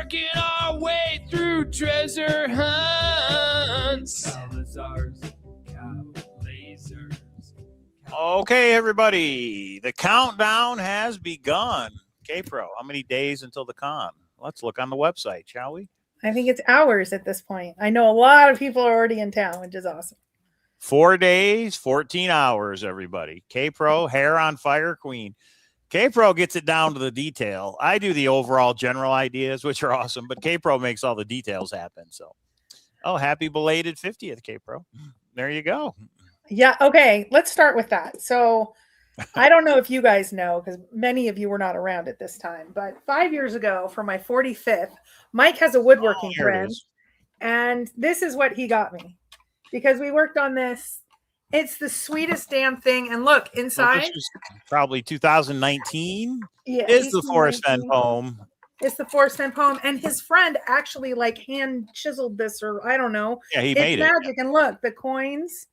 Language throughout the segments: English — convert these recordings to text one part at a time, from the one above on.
working our way through treasure hunts. Cowlazars, Cowlazars. Okay, everybody, the countdown has begun. K-Pro, how many days until the con? Let's look on the website, shall we? I think it's hours at this point. I know a lot of people are already in town, which is awesome. 4 days, 14 hours, everybody. K-Pro, hair on fire queen. K-Pro gets it down to the detail. I do the overall general ideas, which are awesome, but K-Pro makes all the details happen. So, happy belated 50th, K-Pro. There you go. Yeah, okay, let's start with that. So I don't know if you guys know, because many of you were not around at this time, but 5 years ago for my 45th, Mike has a woodworking friend, and this is what he got me, because we worked on this. It's the sweetest damn thing. And look, inside. This was probably 2019. Yeah, it's the Forrest Fenn poem. It's the Forrest Fenn poem. And his friend actually like hand chiseled this, or I don't know. Yeah, he made it. It's magic. And look, the coins.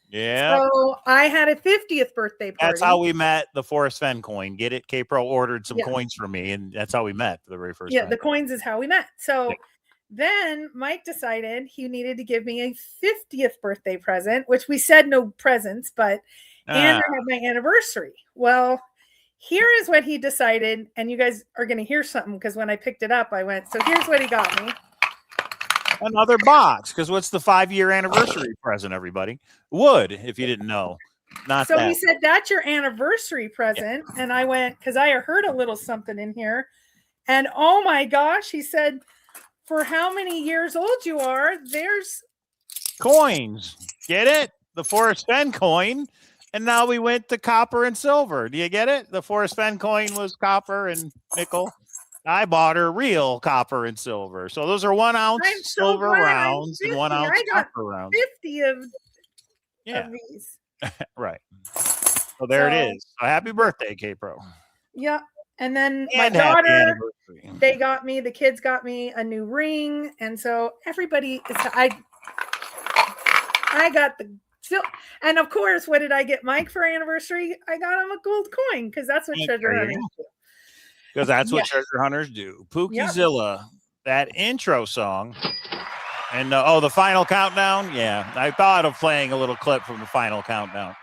Yeah. So I had a 50th birthday party. That's how we met, the Forrest Fenn coin. Get it? K-Pro ordered some coins for me, and that's how we met for the very first time. The coins is how we met. So then Mike decided he needed to give me a 50th birthday present, which we said no presents, but and I had my anniversary. Well, here is what he decided, and you guys are going to hear something, because when I picked it up, I went, so here's what he got me. Another box, because what's the 5-year anniversary present, everybody? Wood, if you didn't know. Not so that. He said, that's your anniversary present. Yeah. And I went, because I heard a little something in here. And oh my gosh, he said, for how many years old you are, there's coins. Get it? The Forrest Fenn coin. And now we went to copper and silver. Do you get it? The Forrest Fenn coin was copper and nickel. I bought her real copper and silver. So those are 1 ounce silver rounds and 1 ounce copper rounds. 50 of these. Right. So there it is. So happy birthday, K-Pro. Yeah. And then my daughter, the kids got me a new ring. And so everybody, I got and of course, what did I get Mike for anniversary? I got him a gold coin, because that's what treasure hunters do. Because that's what treasure hunters do. Pookizilla, that intro song. And the final countdown. Yeah, I thought of playing a little clip from the final countdown.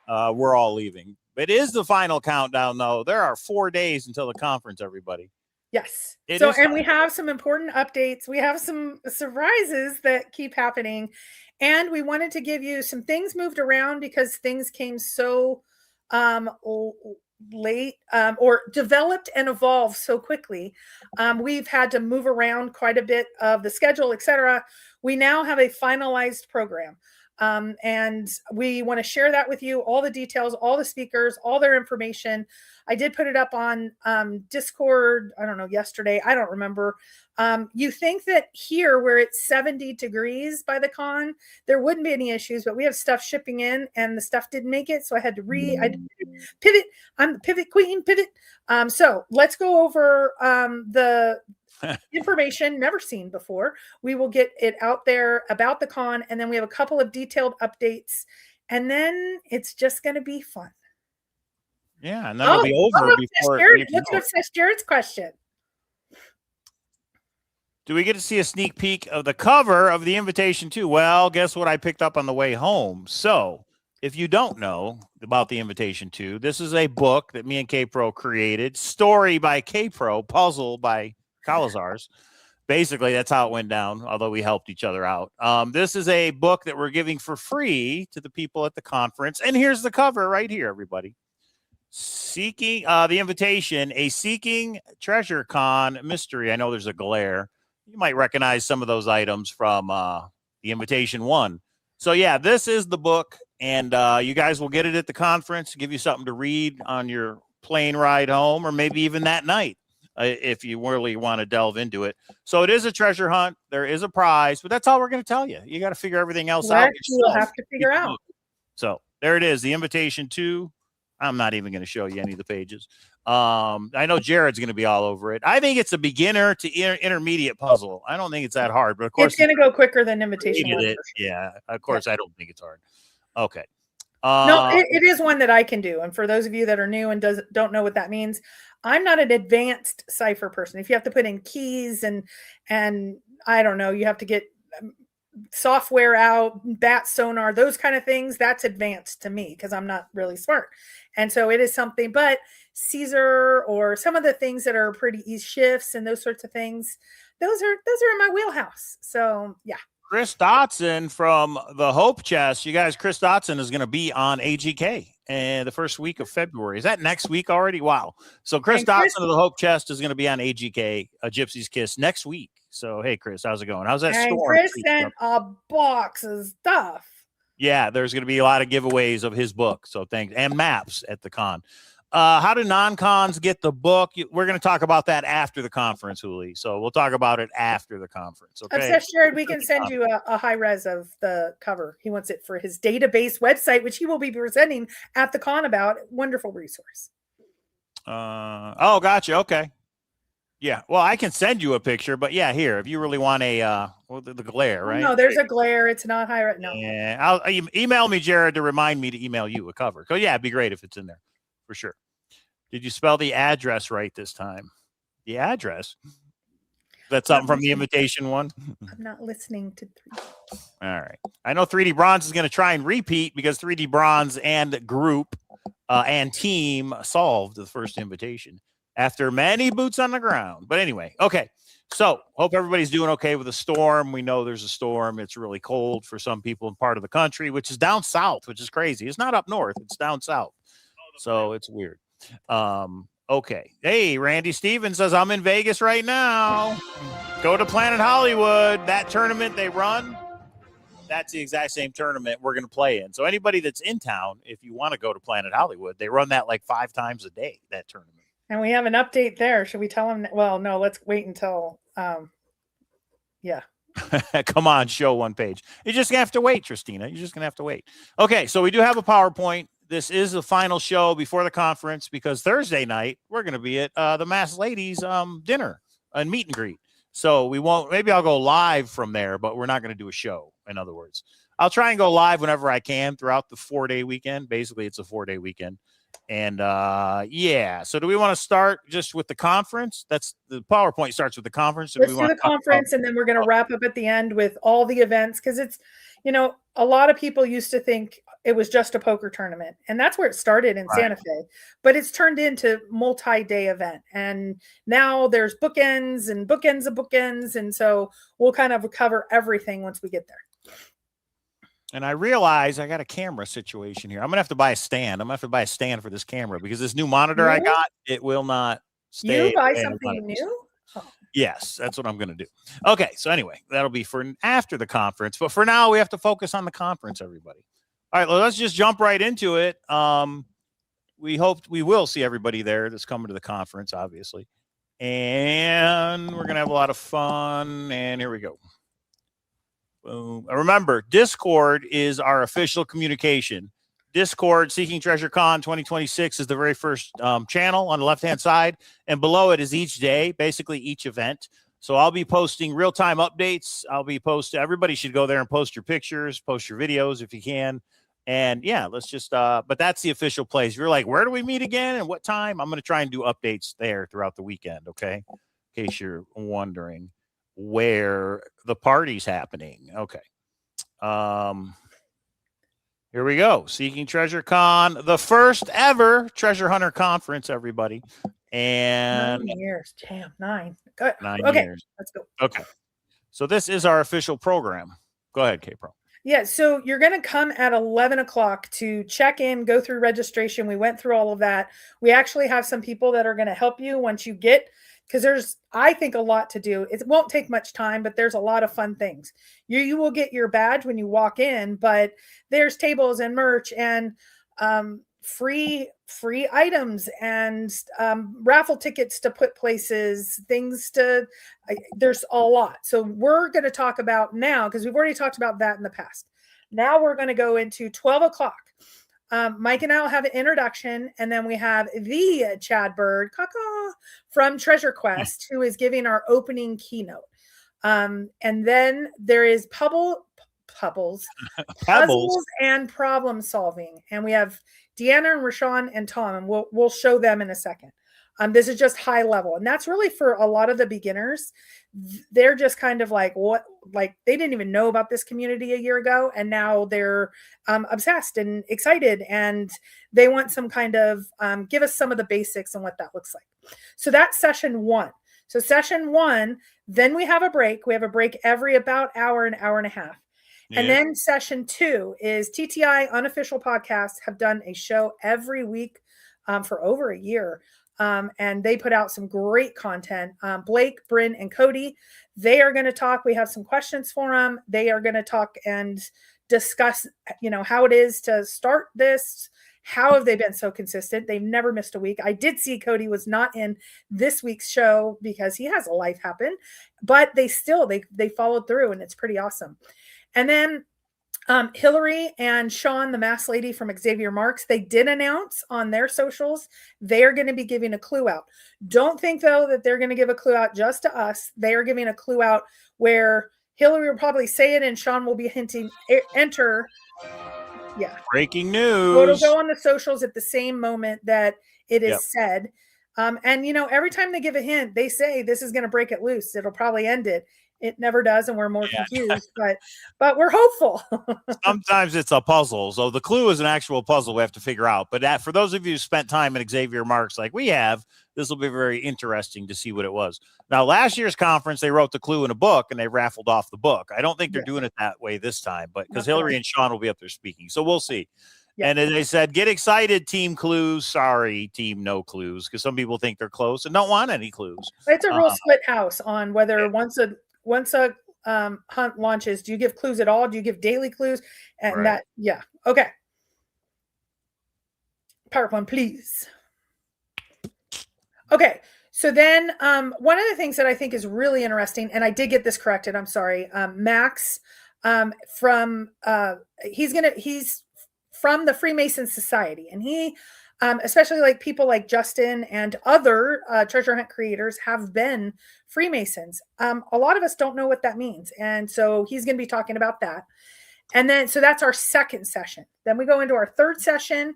We're all leaving. It is the final countdown, though. There are 4 days until the conference, everybody. Yes. And we have some important updates. We have some surprises that keep happening. And we wanted to give you some things moved around, because things came so late or developed and evolved so quickly. We've had to move around quite a bit of the schedule, etc. We now have a finalized program. And we want to share that with you, all the details, all the speakers, all their information. I did put it up on Discord, I don't know, yesterday. I don't remember. You think that here, where it's 70 degrees by the con, there wouldn't be any issues, but we have stuff shipping in and the stuff didn't make it. So I had to pivot. I'm the pivot queen, pivot. So let's go over the information never seen before. We will get it out there about the con, and then we have a couple of detailed updates, and then it's just going to be fun. Yeah, and that'll be over before. Let's ask Jared's question. Do we get to see a sneak peek of the cover of the invitation too? Well, guess what I picked up on the way home. So if you don't know about the invitation 2, this is a book that me and K-Pro created. Story by K-Pro, puzzle by Cowlazars. Basically, that's how it went down, although we helped each other out. This is a book that we're giving for free to the people at the conference. And here's the cover right here, everybody. Seeking the invitation, a Seeking Treasure Con mystery. I know there's a glare. You might recognize some of those items from the invitation 1. So, yeah, this is the book. And you guys will get it at the conference, give you something to read on your plane ride home, or maybe even that night. If you really want to delve into it. So it is a treasure hunt. There is a prize, but that's all we're going to tell you. You got to figure everything else out. You'll have to figure out. So there it is. The invitation 2. I'm not even going to show you any of the pages. I know Jared's going to be all over it. I think it's a beginner to intermediate puzzle. I don't think it's that hard, but of course it's going to go quicker than invitation 1. Yeah. Of course, I don't think it's hard. Okay. No, it is one that I can do. And for those of you that are new and don't know what that means, I'm not an advanced cipher person. If you have to put in keys and I don't know, you have to get software out, bat sonar, those kind of things, that's advanced to me because I'm not really smart. And so it is something, but Caesar or some of the things that are pretty easy, shifts and those sorts of things, those are in my wheelhouse. So yeah. Chris Dotson from the Hope Chest. You guys, Chris Dotson is going to be on AGK and the first week of February. Is that next week already? Wow. So Chris Dotson of the Hope Chest is going to be on AGK, A Gypsy's Kiss, next week. So, hey, Chris, how's it going? How's that storm? Chris sent a box of stuff. Yeah, there's going to be a lot of giveaways of his book. So thanks. And maps at the con. How do non-cons get the book? We're going to talk about that after the conference, Huli. So we'll talk about it after the conference. Okay. Obsessed Jared, we can send you a high res of the cover. He wants it for his database website, which he will be presenting at the con about. Wonderful resource. Oh, gotcha. Okay. Yeah. Well, I can send you a picture, but yeah, here, if you really want a, the glare, right? No, there's a glare. It's not high. No. Yeah. I'll email me, Jared, to remind me to email you a cover. So yeah, it'd be great if it's in there for sure. Did you spell the address right this time? The address? That's something from the invitation one? I'm not listening to 3D. All right. I know 3D Bronze is going to try and repeat because 3D Bronze and group and team solved the first invitation after many boots on the ground. But anyway, okay. So hope everybody's doing okay with the storm. We know there's a storm. It's really cold for some people in part of the country, which is down south, which is crazy. It's not up north. It's down south. So it's weird. Okay. Hey, Randy Stevens says, I'm in Vegas right now. Go to Planet Hollywood. That tournament they run, that's the exact same tournament we're going to play in. So anybody that's in town, if you want to go to Planet Hollywood, they run that like 5 times a day, that tournament. And we have an update there. Should we tell them? Well, no, let's wait until, yeah. Come on, show one page. You're just going to have to wait, Tristina. You're just going to have to wait. Okay, so we do have a PowerPoint. This is the final show before the conference because Thursday night we're going to be at the Mass Ladies dinner and meet and greet. So we won't, maybe I'll go live from there, but we're not going to do a show. In other words, I'll try and go live whenever I can throughout the 4-day weekend. Basically, it's a 4-day weekend. And yeah, so do we want to start just with the conference? That's the PowerPoint starts with the conference. Let's do the conference, and then we're going to wrap up at the end with all the events because it's, you know, a lot of people used to think it was just a poker tournament, and that's where it started in Santa Fe, but it's turned into multi-day event, and now there's bookends and bookends of bookends, and so we'll kind of cover everything once we get there. And I realize I got a camera situation here. I'm gonna have to buy a stand. I'm gonna have to buy a stand for this camera because this new monitor I got, it will not stay. You buy something new? Oh. Yes, that's what I'm going to do. Okay, so anyway, that'll be for after the conference. But for now, we have to focus on the conference, everybody. All right, well, let's just jump right into it. We will see everybody there that's coming to the conference, obviously. And we're going to have a lot of fun. And here we go. Boom. Remember, Discord is our official communication. Discord Seeking Treasure Con 2026 is the very first channel on the left-hand side, and below it is each day, basically each event. So I'll be posting real-time updates. Everybody should go there and post your pictures, post your videos if you can. And yeah, let's just, but that's the official place. If you're like, where do we meet again and what time? I'm going to try and do updates there throughout the weekend, okay? In case you're wondering where the party's happening. Okay. Here we go. Seeking Treasure Con, the first ever treasure hunter conference, everybody. And 9 years. Damn, 9. Good. 9 okay, years. Let's go. Okay. So this is our official program. Go ahead, K-Pro. Yeah, so you're going to come at 11 o'clock to check in, go through registration. We went through all of that. We actually have some people that are going to help you once you get, because there's, I think, a lot to do. It won't take much time, but there's a lot of fun things. You will get your badge when you walk in, but there's tables and merch and free items and raffle tickets to put places, things to, there's a lot. So we're going to talk about now, because we've already talked about that in the past. Now we're going to go into 12 o'clock. Mike and I will have an introduction, and then we have the Chad Bird from Treasure Quest, who is giving our opening keynote. And then there is puzzles and problem solving, and we have Deanna and Rashawn and Tom, and we'll show them in a second. This is just high level. And that's really for a lot of the beginners. They're just kind of like, what, like they didn't even know about this community a year ago. And now they're obsessed and excited. And they want some kind of, give us some of the basics and what that looks like. So that's session 1. So session 1, then we have a break. We have a break every about hour, an hour and a half. Yeah. And then session 2 is TTI Unofficial Podcasts have done a show every week for over a year. And they put out some great content. Blake, Bryn, and Cody, they are going to talk. We have some questions for them. They are going to talk and discuss, how it is to start this. How have they been so consistent? They've never missed a week. I did see Cody was not in this week's show because he has a life happen, but they followed through, and it's pretty awesome. And then Hillary and Sean, the mask lady from Xavier Marks, they did announce on their socials they are going to be giving a clue out. Don't think, though, that they're going to give a clue out just to us. They are giving a clue out where Hillary will probably say it and Sean will be hinting, enter. Yeah. Breaking news. So it'll go on the socials at the same moment that it is said. And, every time they give a hint, they say this is going to break it loose. It'll probably end it. It never does, and we're more confused, but we're hopeful. Sometimes it's a puzzle. So the clue is an actual puzzle we have to figure out. But for those of you who spent time at Xavier Marks like we have, this will be very interesting to see what it was. Now, last year's conference, they wrote the clue in a book, and they raffled off the book. I don't think they're doing it that way this time, but because Hillary and Sean will be up there speaking. So we'll see. Yeah. And they said, get excited, team clues. Sorry, team no clues, because some people think they're close and don't want any clues. It's a real split house on whether once a hunt launches, do you give clues at all? Do you give daily clues? And okay. PowerPoint, please. Okay. So then one of the things that I think is really interesting, and I did get this corrected, I'm sorry. Max he's from the Freemason Society, and he especially like people like Justin and other treasure hunt creators have been Freemasons. A lot of us don't know what that means. And so he's going to be talking about that. And then, so that's our second session. Then we go into our third session.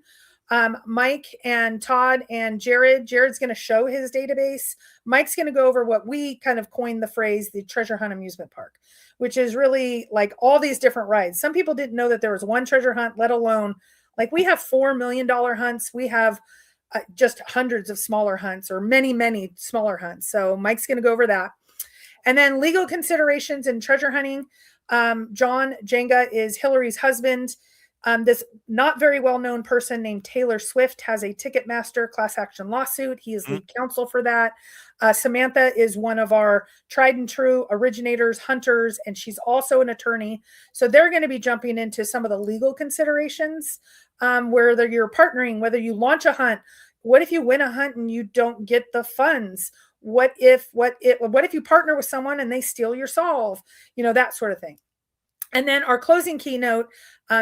Mike and Todd and Jared's going to show his database. Mike's going to go over what we kind of coined the phrase, the treasure hunt amusement park, which is really like all these different rides. Some people didn't know that there was one treasure hunt, let alone like we have $4 million hunts. We have just hundreds of smaller hunts, or many, many smaller hunts. So Mike's going to go over that. And then legal considerations in treasure hunting. John Jenga is Hillary's husband. This not very well-known person named Taylor Swift has a Ticketmaster class action lawsuit. He is lead counsel for that. Samantha is one of our tried and true originators, hunters, and she's also an attorney. So they're going to be jumping into some of the legal considerations, whether you're partnering, whether you launch a hunt. What if you win a hunt and you don't get the funds? What if you partner with someone and they steal your solve? That sort of thing. And then our closing keynote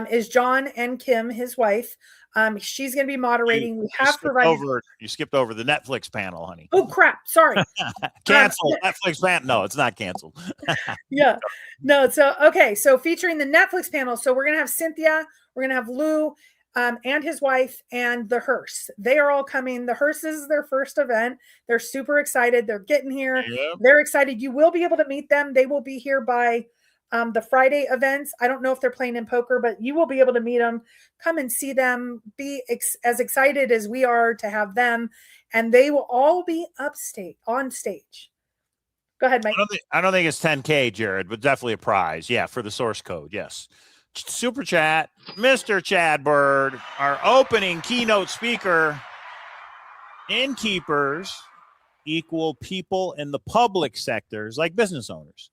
is John and Kim, his wife. She's going to be moderating. You skipped over the Netflix panel, honey. Oh, crap. Sorry. Canceled. Netflix panel. No, it's not canceled. Yeah. No. So, okay. So featuring the Netflix panel. So we're going to have Cynthia. We're going to have Lou and his wife and the Hearse. They are all coming. The Hearse is their first event. They're super excited. They're getting here. Yeah. They're excited. You will be able to meet them. They will be here by the Friday events. I don't know if they're playing in poker, but you will be able to meet them, come and see them, be as excited as we are to have them. And they will all be on stage. Go ahead, Mike. I don't think it's 10K, Jared, but definitely a prize. Yeah. For the source code. Yes. Super chat, Mr. Chad Bird, our opening keynote speaker. Innkeepers equal people in the public sectors, like business owners,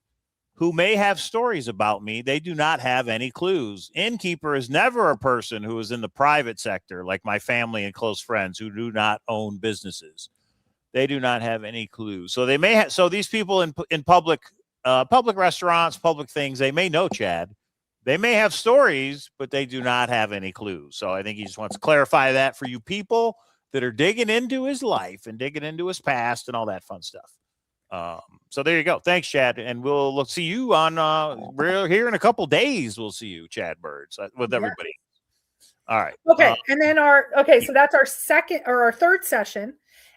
who may have stories about me. They do not have any clues. Innkeeper is never a person who is in the private sector, like my family and close friends who do not own businesses. They do not have any clues. So they may have. So these people in public restaurants, public things, they may know Chad. They may have stories, but they do not have any clues. So I think he just wants to clarify that for you people that are digging into his life and digging into his past and all that fun stuff. So there you go. Thanks, Chad. And we'll see you on we're here in a couple days. We'll see you, Chad Birds, with everybody. All right. Okay. And then so that's our third session.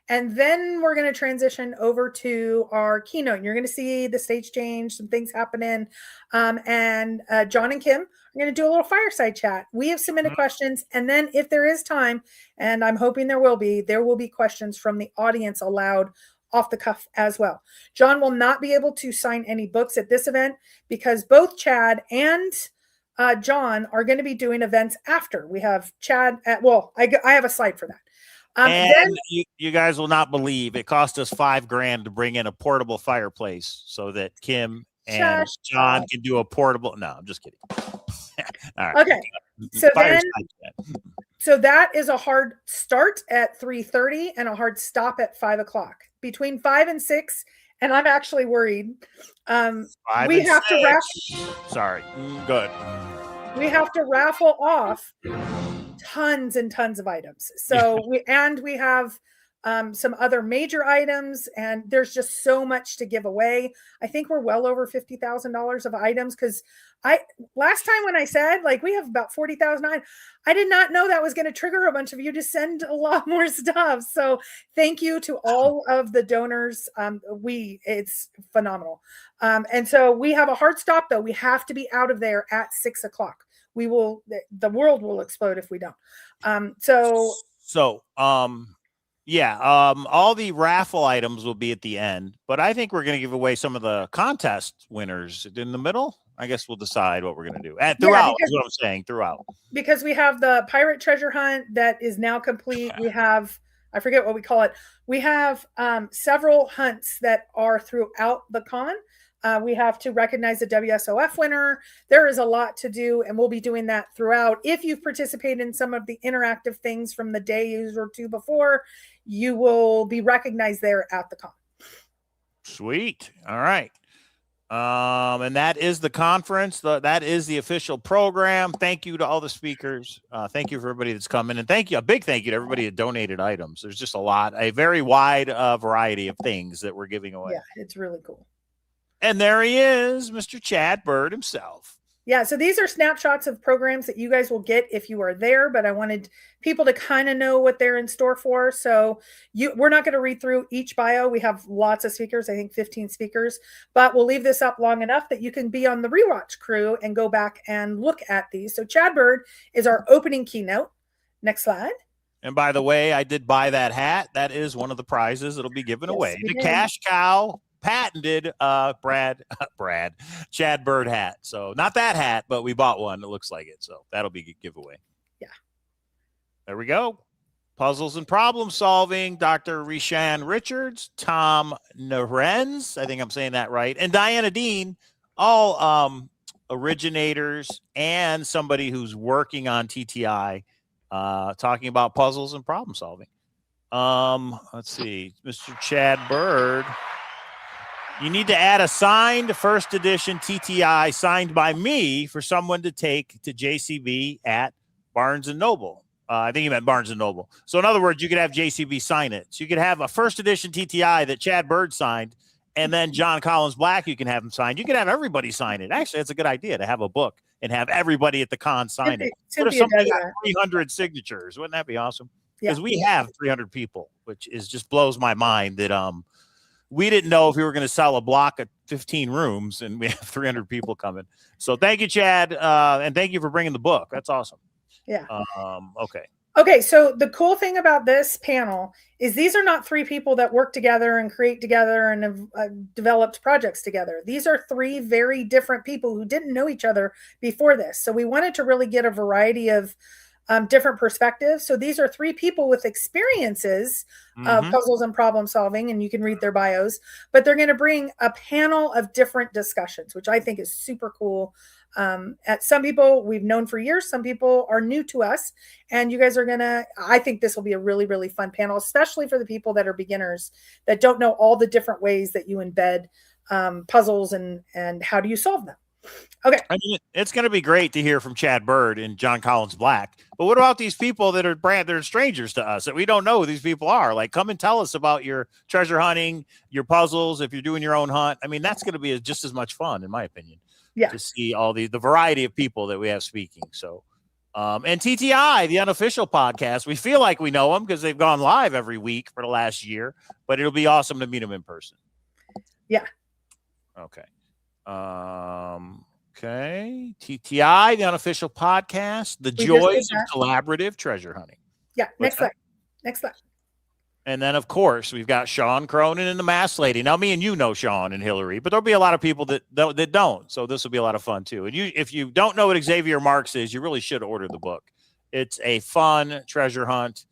And then we're going to transition over to our keynote. You're going to see the stage change, some things happening. And John and Kim are going to do a little fireside chat. We have submitted questions. And then if there is time, and I'm hoping there will be questions from the audience allowed off the cuff as well. John will not be able to sign any books at this event because both Chad and John are going to be doing events after. We have Chad at, I have a slide for that. And then, you guys will not believe it cost us $5,000 to bring in a portable fireplace so that Kim and John can do a portable. No, I'm just kidding. All right. Okay. So that is a hard start at 3:30 and a hard stop at 5 o'clock. Between 5 and 6, and I'm actually worried. We have to Good. We have to raffle off tons and tons of items. So we have some other major items, and there's just so much to give away. I think we're well over $50,000 of items because last time when I said like we have about 40,000 items, I did not know that was going to trigger a bunch of you to send a lot more stuff. So thank you to all of the donors. It's phenomenal. And so we have a hard stop though. We have to be out of there at 6 o'clock. The world will explode if we don't. All the raffle items will be at the end, but I think we're going to give away some of the contest winners in the middle. I guess we'll decide what we're going to do throughout. Is what I'm saying, throughout. Because we have the pirate treasure hunt that is now complete. We have, I forget what we call it. We have several hunts that are throughout the con. We have to recognize the WSOF winner. There is a lot to do, and we'll be doing that throughout. If you've participated in some of the interactive things from the day or two before, you will be recognized there at the con. Sweet. All right. And that is the conference. That is the official program. Thank you to all the speakers. Thank you for everybody that's coming. And a big thank you to everybody that donated items. There's just a very wide variety of things that we're giving away. Yeah, it's really cool. And there he is, Mr. Chad Bird himself. Yeah, so these are snapshots of programs that you guys will get if you are there, but I wanted people to kind of know what they're in store for. So we're not going to read through each bio. We have lots of speakers, I think 15 speakers, but we'll leave this up long enough that you can be on the rewatch crew and go back and look at these. So Chad Bird is our opening keynote. Next slide. And by the way, I did buy that hat. That is one of the prizes that'll be given away. The Cash Cow patented Chad Bird hat. So not that hat, but we bought one that looks like it. So that'll be a giveaway. Yeah. There we go. Puzzles and problem solving. Dr. Rishan Richards, Tom Narenz, I think I'm saying that right, and Diana Dean, all originators and somebody who's working on TTI, talking about puzzles and problem solving. Let's see, Mr. Chad Bird. You need to add a signed first edition TTI signed by me for someone to take to JCB at Barnes & Noble. I think he meant Barnes & Noble. So in other words, you could have JCB sign it. So you could have a first edition TTI that Chad Bird signed, and then John Collins Black, you can have him signed. You can have everybody sign it. Actually, it's a good idea to have a book and have everybody at the con sign it. What if somebody got 300 signatures? Wouldn't that be awesome? Because we have 300 people, which just blows my mind that we didn't know if we were going to sell a block of 15 rooms, and we have 300 people coming. So thank you, Chad. And thank you for bringing the book. That's awesome. Yeah. Okay. Okay. So the cool thing about this panel is these are not three people that work together and create together and have developed projects together. These are three very different people who didn't know each other before this. So we wanted to really get a variety of different perspectives. So these are three people with experiences of puzzles and problem solving, and you can read their bios, but they're going to bring a panel of different discussions, which I think is super cool. At some people we've known for years, some people are new to us, and you guys are I think this will be a really, really fun panel, especially for the people that are beginners that don't know all the different ways that you embed puzzles and how do you solve them. Okay. I mean, it's going to be great to hear from Chad Bird and John Collins Black. But what about these people that are strangers to us that we don't know who these people are? Like, come and tell us about your treasure hunting, your puzzles, if you're doing your own hunt. I mean, that's going to be just as much fun, in my opinion. Yeah. To see all the variety of people that we have speaking. So And TTI, the unofficial podcast. We feel like we know them because they've gone live every week for the last year, but it'll be awesome to meet them in person. Yeah. Okay. Okay. TTI, the unofficial podcast, the joys of collaborative treasure hunting. Yeah. Next slide. Next slide. And then, of course, we've got Sean Cronin and the Mass Lady. Now, me and you know Sean and Hillary, but there'll be a lot of people that don't. So this will be a lot of fun, too. And if you don't know what Xavier Marks is, you really should order the book. It's a fun treasure hunt.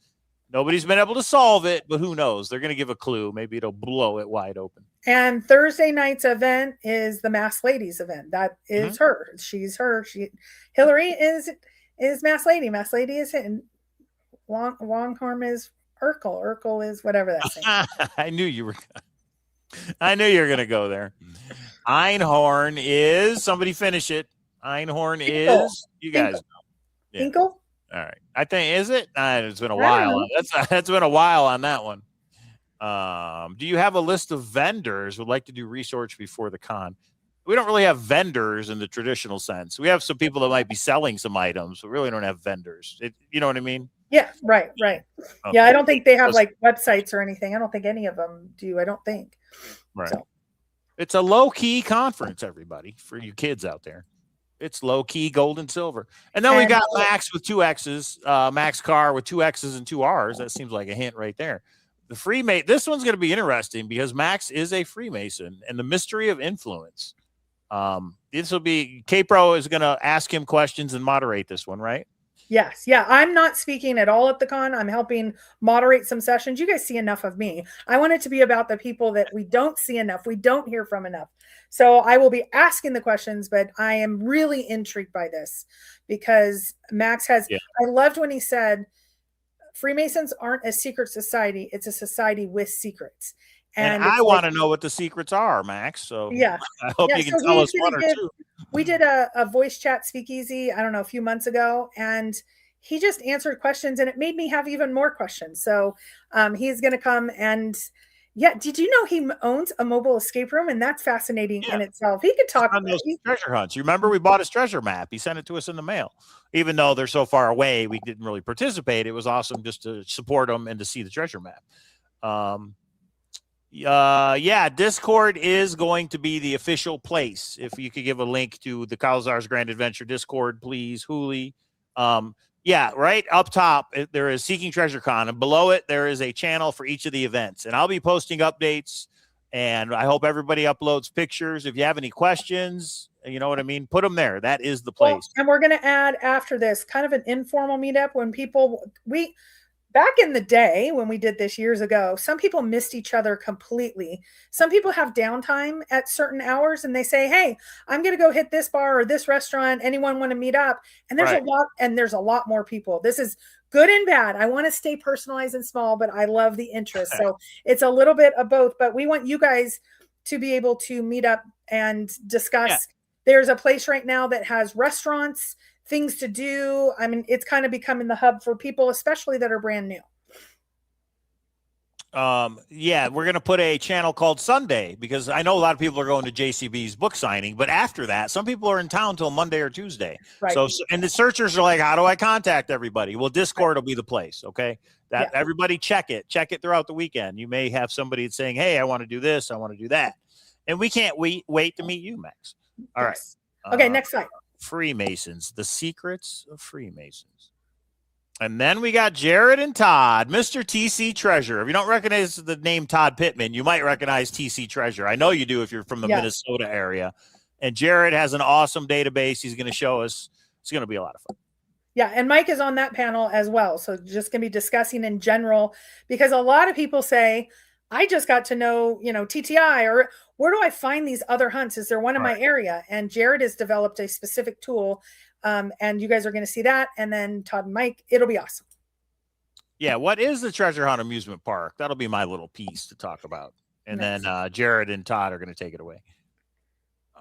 Nobody's been able to solve it, but who knows? They're going to give a clue. Maybe it'll blow it wide open. And Thursday night's event is the Mass Ladies event. That is her. She's her. Hillary is Mass Lady. Mass Lady is him. Longhorn is Urkel. Urkel is whatever that thing. I knew you were going to go there. Einhorn is, somebody finish it. Einhorn Hinkle. is, you guys know. Yeah. Hinkle? All right. I think, is it? It's been a while. That's been a while on that one. Do you have a list of vendors would like to do research before the con? We don't really have vendors in the traditional sense. We have some people that might be selling some items, but really don't have vendors. You know what I mean? Yeah, right. Okay. Yeah, I don't think they have like websites or anything. I don't think any of them do. I don't think. Right. So. It's a low-key conference, everybody, for you kids out there. It's low-key gold and silver. And then we got Max with 2 X's, Max Carr with 2 X's and 2 R's. That seems like a hint right there. The Freemason. This one's going to be interesting because Max is a Freemason and the mystery of influence. This will be, K-Pro is going to ask him questions and moderate this one, right? Yes. Yeah. I'm not speaking at all at the con. I'm helping moderate some sessions. You guys see enough of me. I want it to be about the people that we don't see enough. We don't hear from enough. So I will be asking the questions, but I am really intrigued by this because Max has, I loved when he said, Freemasons aren't a secret society. It's a society with secrets. And I want to know what the secrets are, Max. So yeah, I hope you can tell us one or two. We did a voice chat speakeasy, I don't know, a few months ago, and he just answered questions and it made me have even more questions. So he's going to come and did you know he owns a mobile escape room? And that's fascinating in itself. He could talk on those treasure hunts. You remember we bought his treasure map. He sent it to us in the mail. Even though they're so far away, we didn't really participate. It was awesome just to support them and to see the treasure map. Discord is going to be the official place. If you could give a link to the Cowlazars Grand Adventure Discord, please, Hooli. Right up top, there is Seeking Treasure Con, and below it, there is a channel for each of the events. And I'll be posting updates, and I hope everybody uploads pictures. If you have any questions, you know what I mean, put them there. That is the place. Well, and we're going to add after this kind of an informal meetup when people, back in the day when we did this years ago, some people missed each other completely. Some people have downtime at certain hours and they say, hey, I'm going to go hit this bar or this restaurant. Anyone want to meet up? And there's a lot more people. This is good and bad. I want to stay personalized and small, but I love the interest. So it's a little bit of both, but we want you guys to be able to meet up and discuss. Yeah. There's a place right now that has restaurants, things to do. I mean, it's kind of becoming the hub for people, especially that are brand new. We're going to put a channel called Sunday because I know a lot of people are going to JCB's book signing, but after that, some people are in town till Monday or Tuesday. Right. So, and the searchers are like, how do I contact everybody? Well, Discord will be the place. Okay. Everybody check it throughout the weekend. You may have somebody saying, hey, I want to do this. I want to do that. And we can't wait to meet you, Max. All right. Okay. Next slide. Freemasons, the secrets of Freemasons. And then we got Jared and Todd, Mr. TC Treasure. If you don't recognize the name Todd Pittman, you might recognize TC Treasure. I know you do if you're from the Minnesota area. And Jared has an awesome database he's going to show us. It's going to be a lot of fun. Yeah, and Mike is on that panel as well. So just going to be discussing in general, because a lot of people say, I just got to know, TTI, or where do I find these other hunts? Is there one in my area? And Jared has developed a specific tool, and you guys are going to see that. And then Todd and Mike, it'll be awesome. Yeah, what is the Treasure Hunt Amusement Park? That'll be my little piece to talk about. And then Jared and Todd are going to take it away.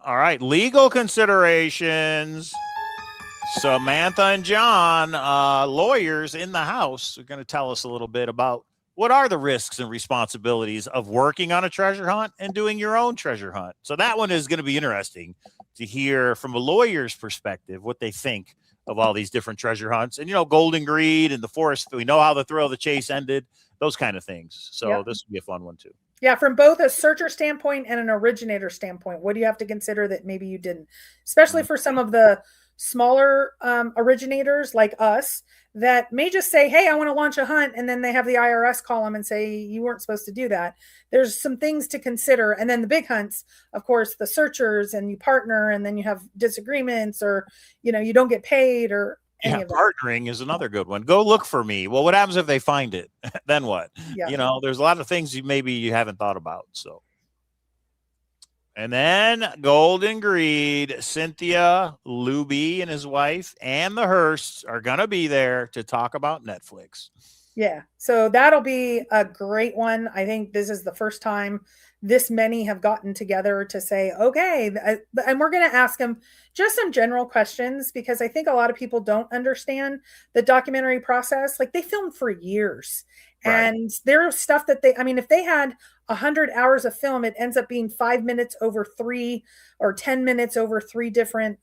All right, legal considerations. Samantha and John, lawyers in the house, are going to tell us a little bit about what are the risks and responsibilities of working on a treasure hunt and doing your own treasure hunt. So that one is going to be interesting to hear from a lawyer's perspective what they think of all these different treasure hunts. And, Golden Greed and the Forest. We know how the thrill of the chase ended, those kind of things. So this would be a fun one too. Yeah, from both a searcher standpoint and an originator standpoint, what do you have to consider that maybe you didn't? Especially for some of the smaller originators like us that may just say, hey, I want to launch a hunt. And then they have the IRS call them and say, you weren't supposed to do that. There's some things to consider. And then the big hunts, of course, the searchers, and you partner, and then you have disagreements, or, you don't get paid, or any of that. Partnering is another good one. Go look for me. Well, what happens if they find it? Then what? Yeah. There's a lot of things maybe you haven't thought about. So. And then Golden Greed, Cynthia, Luby and his wife, and the Hearsts are going to be there to talk about Netflix. Yeah. So that'll be a great one. I think this is the first time this many have gotten together to say, okay, and we're going to ask them just some general questions, because I think a lot of people don't understand the documentary process. Like, they filmed for years. Right. And there's stuff that if they had 100 hours of film, it ends up being 5 minutes over 3 or 10 minutes over 3 different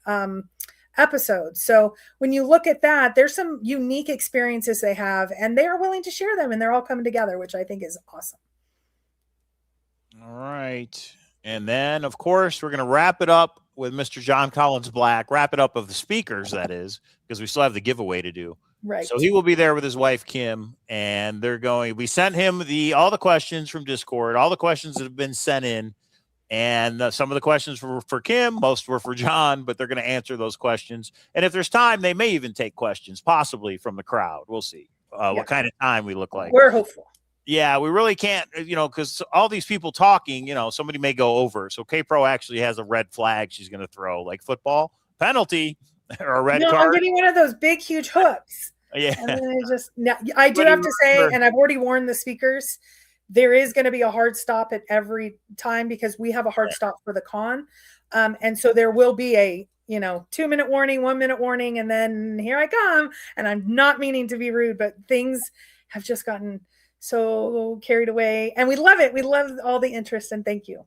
episodes. So when you look at that, there's some unique experiences they have, and they are willing to share them, and they're all coming together, which I think is awesome. All right. And then, of course, we're going to wrap it up with Mr. John Collins Black, wrap it up of the speakers, that is, because we still have the giveaway to do. Right. So he will be there with his wife, Kim, and we sent him all the questions from Discord, all the questions that have been sent in. And some of the questions were for Kim, most were for John, but they're going to answer those questions. And if there's time, they may even take questions, possibly from the crowd. We'll see what kind of time we look like. We're hopeful. Yeah, we really can't, because all these people talking, somebody may go over. So K-Pro actually has a red flag she's going to throw, like football, penalty, or a red card. I'm getting one of those big, huge hooks. Yeah. And then I do have to say, and I've already warned the speakers, there is going to be a hard stop at every time, because we have a hard stop for the con. And so there will be a 2-minute warning, 1-minute warning, and then here I come. And I'm not meaning to be rude, but things have just gotten so carried away, and we love it. We love all the interest, and thank you.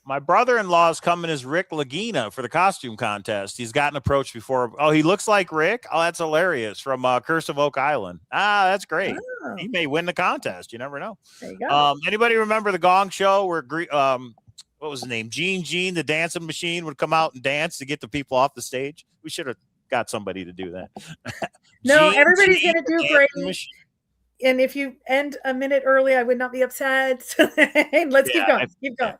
My brother-in-law is coming as Rick Lagina for the costume contest. He's gotten approached before. Oh, he looks like Rick? Oh, that's hilarious. From Curse of Oak Island. That's great. Oh. He may win the contest. You never know. There you go. Anybody remember the Gong Show where what was his name? Gene, the dancing machine, would come out and dance to get the people off the stage? We should have got somebody to do that. No, everybody's going to do great. And if you end a minute early, I would not be upset. Let's keep going. Keep going.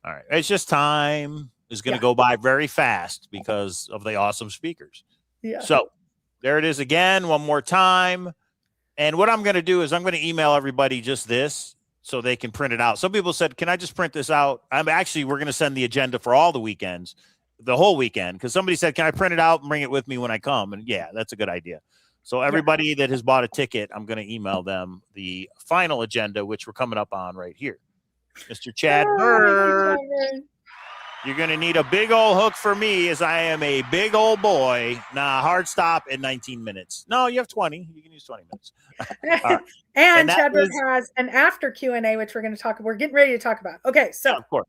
All right. It's just time is going to go by very fast because of the awesome speakers. Yeah. So there it is again, one more time. And what I'm going to do is I'm going to email everybody just this so they can print it out. Some people said, can I just print this out? We're going to send the agenda for all the weekends, the whole weekend. Because somebody said, can I print it out and bring it with me when I come? And yeah, that's a good idea. So everybody that has bought a ticket, I'm going to email them the final agenda, which we're coming up on right here. Mr. Chad Bird, you're going to need a big old hook for me, as I am a big old boy. Nah, hard stop in 19 minutes. No, you have 20. You can use 20 minutes. Right. and Chad Bird has an after Q&A, which we're going to talk. We're getting ready to talk about. Okay, so. Yeah, of course.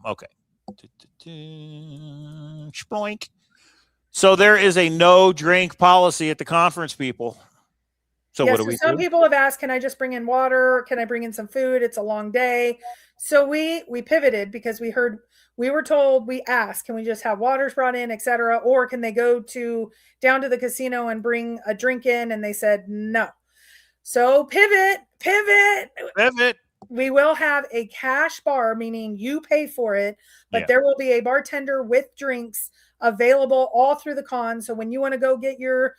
Okay. Sploink. So there is a no drink policy at the conference, people. So what do we do? Some people have asked, can I just bring in water? Can I bring in some food? It's a long day. So we pivoted because we were told, we asked, can we just have waters brought in, etc., or can they go down to the casino and bring a drink in? And they said no. So pivot. We will have a cash bar, meaning you pay for it, but there will be a bartender with drinks available all through the con. So when you want to go get your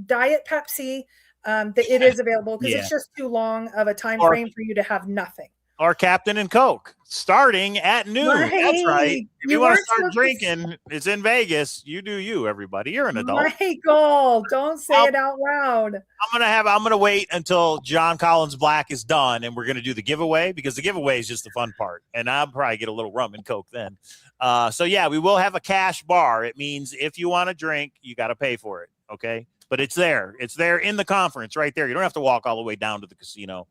Diet Pepsi, it is available, because it's just too long of a time frame for you to have nothing. Or Captain and Coke, starting at noon. Right. That's right. If you want to start drinking, it's in Vegas. You do you, everybody. You're an adult. Michael, don't say it out loud. I'm gonna wait until John Collins Black is done, and we're gonna do the giveaway, because the giveaway is just the fun part. And I'll probably get a little rum and Coke then. So yeah, we will have a cash bar. It means if you want to drink, you got to pay for it. Okay. But it's there. It's there in the conference right there. You don't have to walk all the way down to the casino.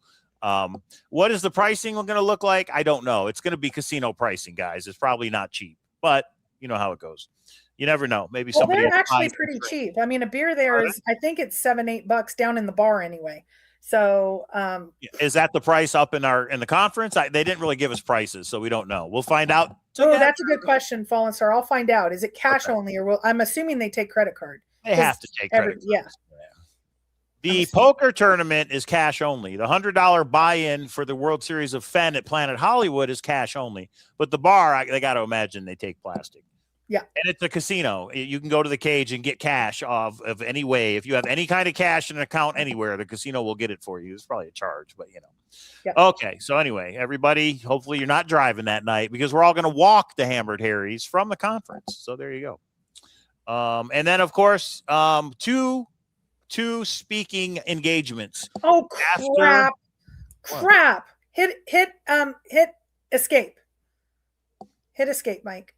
What is the pricing going to look like? I don't know. It's going to be casino pricing, guys. It's probably not cheap, but You know how it goes. You never know. Maybe Well, somebody they're has actually pies and pretty drink. cheap. I mean, a beer there is, I think it's $7-8 down in the bar anyway. So, Is that the price up in the conference? They didn't really give us prices, so we don't know. We'll find out. oh, that's a good question, Fallen Star. I'll find out. Is it cash Okay. only, or will I'm assuming they take credit card? They have to take credit. Yeah. The poker tournament is cash only. The $100 buy-in for the World Series of Fen at Planet Hollywood is cash only. But the bar, they got to imagine they take plastic. Yeah. And it's a casino. You can go to the cage and get cash of any way. If you have any kind of cash in an account anywhere, the casino will get it for you. It's probably a charge, but you know. Yeah. Okay. So anyway, everybody, hopefully you're not driving that night because we're all going to walk to Hammered Harry's from the conference. So there you go. And then of course, two speaking engagements. Oh crap. Hit escape. Hit escape, Mike.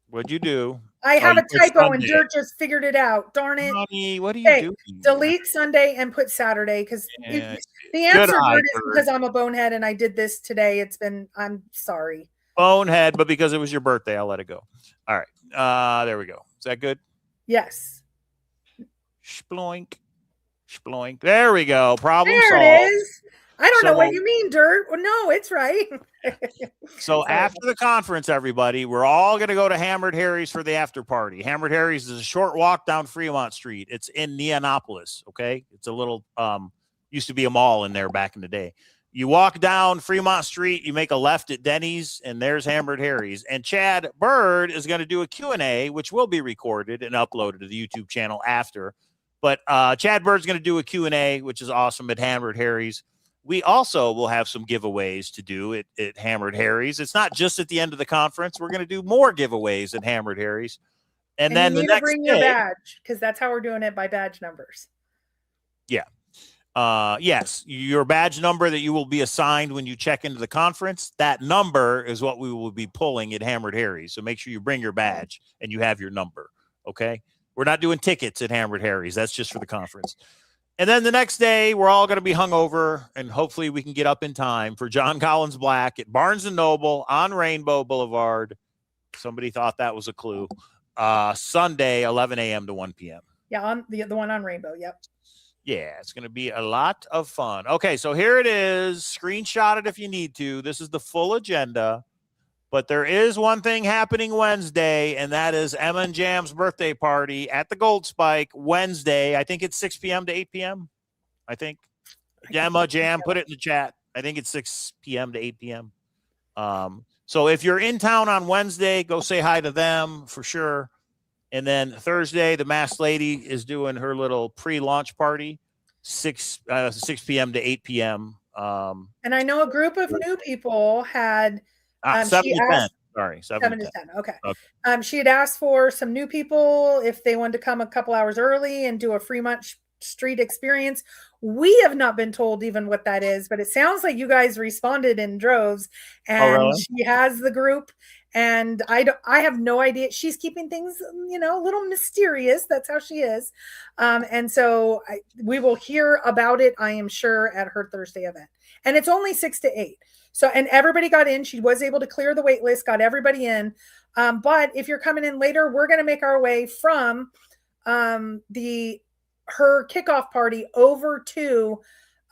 What'd you do? I have a typo and Dirt just figured it out. Darn it. Honey, what are you doing? Delete Sunday and put Saturday because the answer is because I'm a bonehead and I did this today. I'm sorry. Bonehead, but because it was your birthday, I'll let it go. All right. There we go. Is that good? Yes. Sploink. Sploink. There we go. Problem solved. There it is. I don't know what you mean, Dirt. Well, no, it's right. So after the conference, everybody, we're all going to go to Hammered Harry's for the after party. Hammered Harry's is a short walk down Fremont Street. It's in Neonopolis. Okay. It's a little, used to be a mall in there back in the day. You walk down Fremont Street, you make a left at Denny's, and there's Hammered Harry's. And Chad Bird is going to do a Q&A, which will be recorded and uploaded to the YouTube channel after. But Chad Bird's going to do a Q&A, which is awesome at Hammered Harry's. We also will have some giveaways to do at Hammered Harry's. It's not just at the end of the conference. We're going to do more giveaways at Hammered Harry's. And then you the need to next bring your badge because that's how we're doing it by badge numbers. Yeah. Yes, your badge number that you will be assigned when you check into the conference, that number is what we will be pulling at Hammered Harry's. So make sure you bring your badge and you have your number. Okay. We're not doing tickets at Hammered Harry's. That's just for the conference. And then the next day, we're all going to be hungover, and hopefully we can get up in time for John Collins Black at Barnes & Noble on Rainbow Boulevard. Somebody thought that was a clue. Sunday, 11 a.m. to 1 p.m. Yeah, on the one on Rainbow. Yep. Yeah, it's going to be a lot of fun. Okay, so here it is. Screenshot it if you need to. This is the full agenda. But there is one thing happening Wednesday, and that is Emma and Jam's birthday party at the Gold Spike Wednesday. I think it's 6 p.m. to 8 p.m. I think. Emma, Jam, put it in the chat. I think it's 6 p.m. to 8 p.m. So if you're in town on Wednesday, go say hi to them for sure. And then Thursday, the Masked Lady is doing her little pre-launch party, 6 p.m. to 8 p.m. And I know a group of new people had 7 to 10. Sorry, 7 to 10. Okay. She had asked for some new people if they wanted to come a couple hours early and do a Fremont Street experience. We have not been told even what that is, but it sounds like you guys responded in droves. And really? She has the group, and I have no idea. She's keeping things, a little mysterious. That's how she is. And so we will hear about it, I am sure, at her Thursday event. And it's only 6 to 8. So, and everybody got in. She was able to clear the wait list, got everybody in. But if you're coming in later, we're going to make our way from her kickoff party over to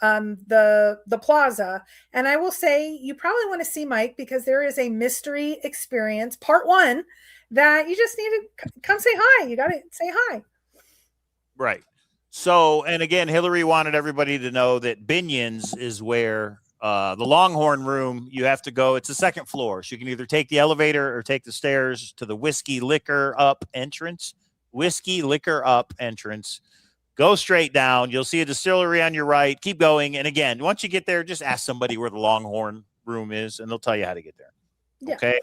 the plaza. And I will say, you probably want to see Mike because there is a mystery experience, part 1, that you just need to come say hi. You got to say hi. Right. So, and again, Hillary wanted everybody to know that Binion's is where the Longhorn room, you have to go. It's the second floor. So you can either take the elevator or take the stairs to the Whiskey Liquor Up entrance. Whiskey Liquor Up entrance. Go straight down. You'll see a distillery on your right. Keep going. And again, once you get there, just ask somebody where the Longhorn room is, and they'll tell you how to get there. Yeah. Okay.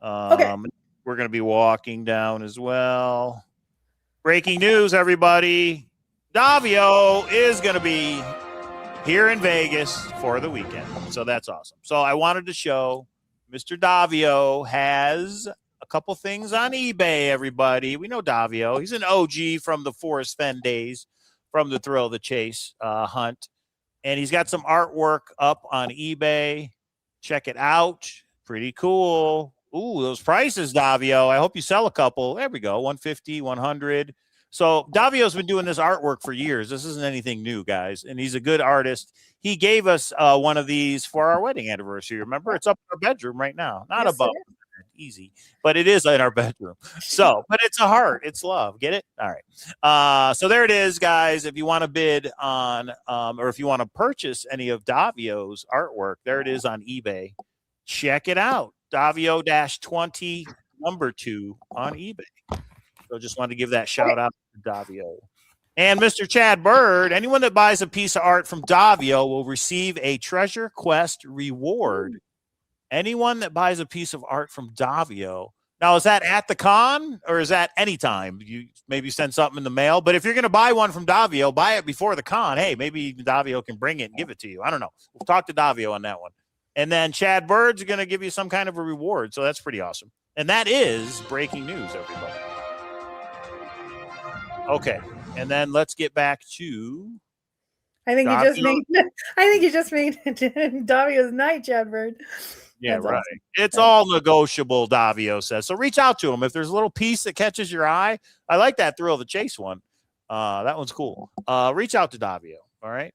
Okay. We're going to be walking down as well. Breaking news, everybody. Davio is going to be here in Vegas for the weekend. So that's awesome. So I wanted to show Mr. Davio has a couple things on eBay, everybody. We know Davio. He's an OG from the Forest Fen days, from the Thrill of the Chase hunt. And he's got some artwork up on eBay. Check it out. Pretty cool. Ooh, those prices, Davio. I hope you sell a couple. There we go. 150, 100. So Davio's been doing this artwork for years. This isn't anything new, guys. And he's a good artist. He gave us one of these for our wedding anniversary. Remember, it's up in our bedroom right now. Not Yes, above. it is. Easy, but it is in our bedroom. So, but it's a heart. It's love. Get it? All right. So there it is, guys. If you want to bid on, or if you want to purchase any of Davio's artwork, there it is on eBay. Check it out. Davio-20 number 2 on eBay. So just wanted to give that shout out to Davio. And Mr. Chad Bird, anyone that buys a piece of art from Davio will receive a Treasure Quest reward. Anyone that buys a piece of art from Davio. Now, is that at the con or is that anytime? You maybe send something in the mail. But if you're going to buy one from Davio, buy it before the con. Hey, maybe Davio can bring it and give it to you. I don't know. We'll talk to Davio on that one. And then Chad Bird's going to give you some kind of a reward. So that's pretty awesome. And that is breaking news, everybody. Okay. And then let's get back to I think Davio. you just made Davio's night, Chad Bird. Yeah, That's right. awesome. It's all negotiable, Davio says. So reach out to him. If there's a little piece that catches your eye, I like that Thrill of the Chase one. That one's cool. Reach out to Davio. All right.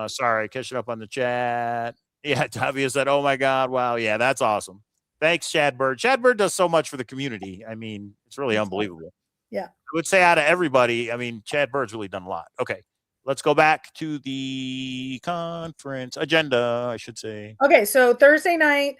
Sorry, catching up on the chat. Yeah, Davio said, oh my God. Wow. Yeah, that's awesome. Thanks, Chad Bird. Chad Bird does so much for the community. I mean, it's really unbelievable. Yeah. I would say out of everybody, I mean, Chad Bird's really done a lot. Okay. Let's go back to the conference agenda, I should say. Okay, so Thursday night,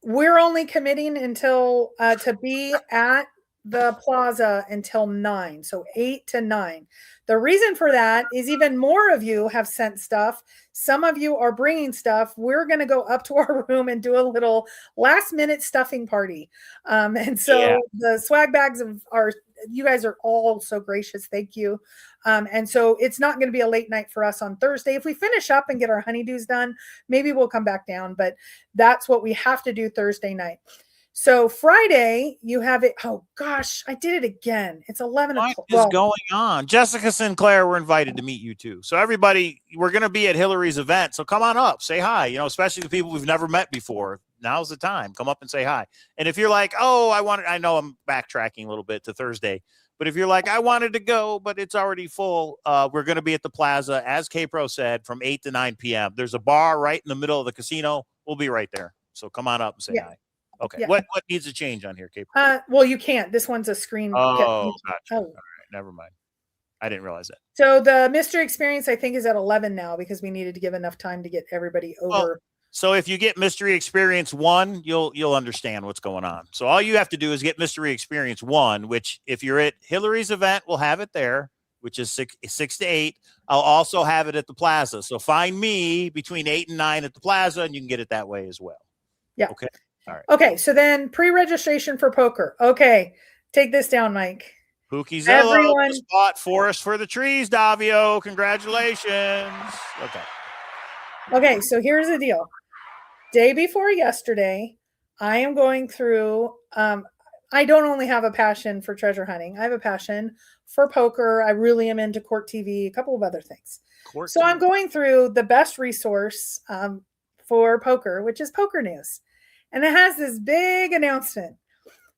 we're only committing until to be at the plaza until 9, so 8 to 9. The reason for that is even more of you have sent stuff. Some of you are bringing stuff. We're going to go up to our room and do a little last minute stuffing party. And so the swag bags are, you guys are all so gracious. Thank you. And so it's not going to be a late night for us on Thursday. If we finish up and get our honeydews done, maybe we'll come back down, but that's what we have to do Thursday night. So Friday, you have it. Oh gosh, I did it again. It's 11 o'clock. What is going on? Jessica Sinclair, we're invited to meet you too. So everybody, we're going to be at Hillary's event. So come on up, say hi, you know, especially the people we've never met before. Now's the time. Come up and say hi. And if you're like, oh, I know I'm backtracking a little bit to Thursday, but if you're like, I wanted to go, but it's already full, we're going to be at the plaza, as K-Pro said, from 8 to 9 p.m. There's a bar right in the middle of the casino. We'll be right there. So come on up and say hi. Okay. Yeah. What needs to change on here, K-Pro? Well, you can't. This one's a screen. Oh, gotcha. All right. Never mind. I didn't realize that. So the mystery experience, I think, is at 11 now because we needed to give enough time to get everybody over. Well, so if you get Mystery Experience 1, you'll understand what's going on. So all you have to do is get Mystery Experience 1, which if you're at Hillary's event, we'll have it there, which is 6 to 8. I'll also have it at the plaza. So find me between 8 and 9 at the plaza, and you can get it that way as well. Yeah. Okay. All right. Okay. So then pre-registration for poker. Okay. Take this down, Mike. Pookizilla spot forest for the trees, Davio. Congratulations. Okay. Okay. So here's the deal. Day before yesterday, I am going through, I don't only have a passion for treasure hunting. I have a passion for poker. I really am into Court TV, a couple of other things. So I'm going through the best resource for poker, which is Poker News. And it has this big announcement.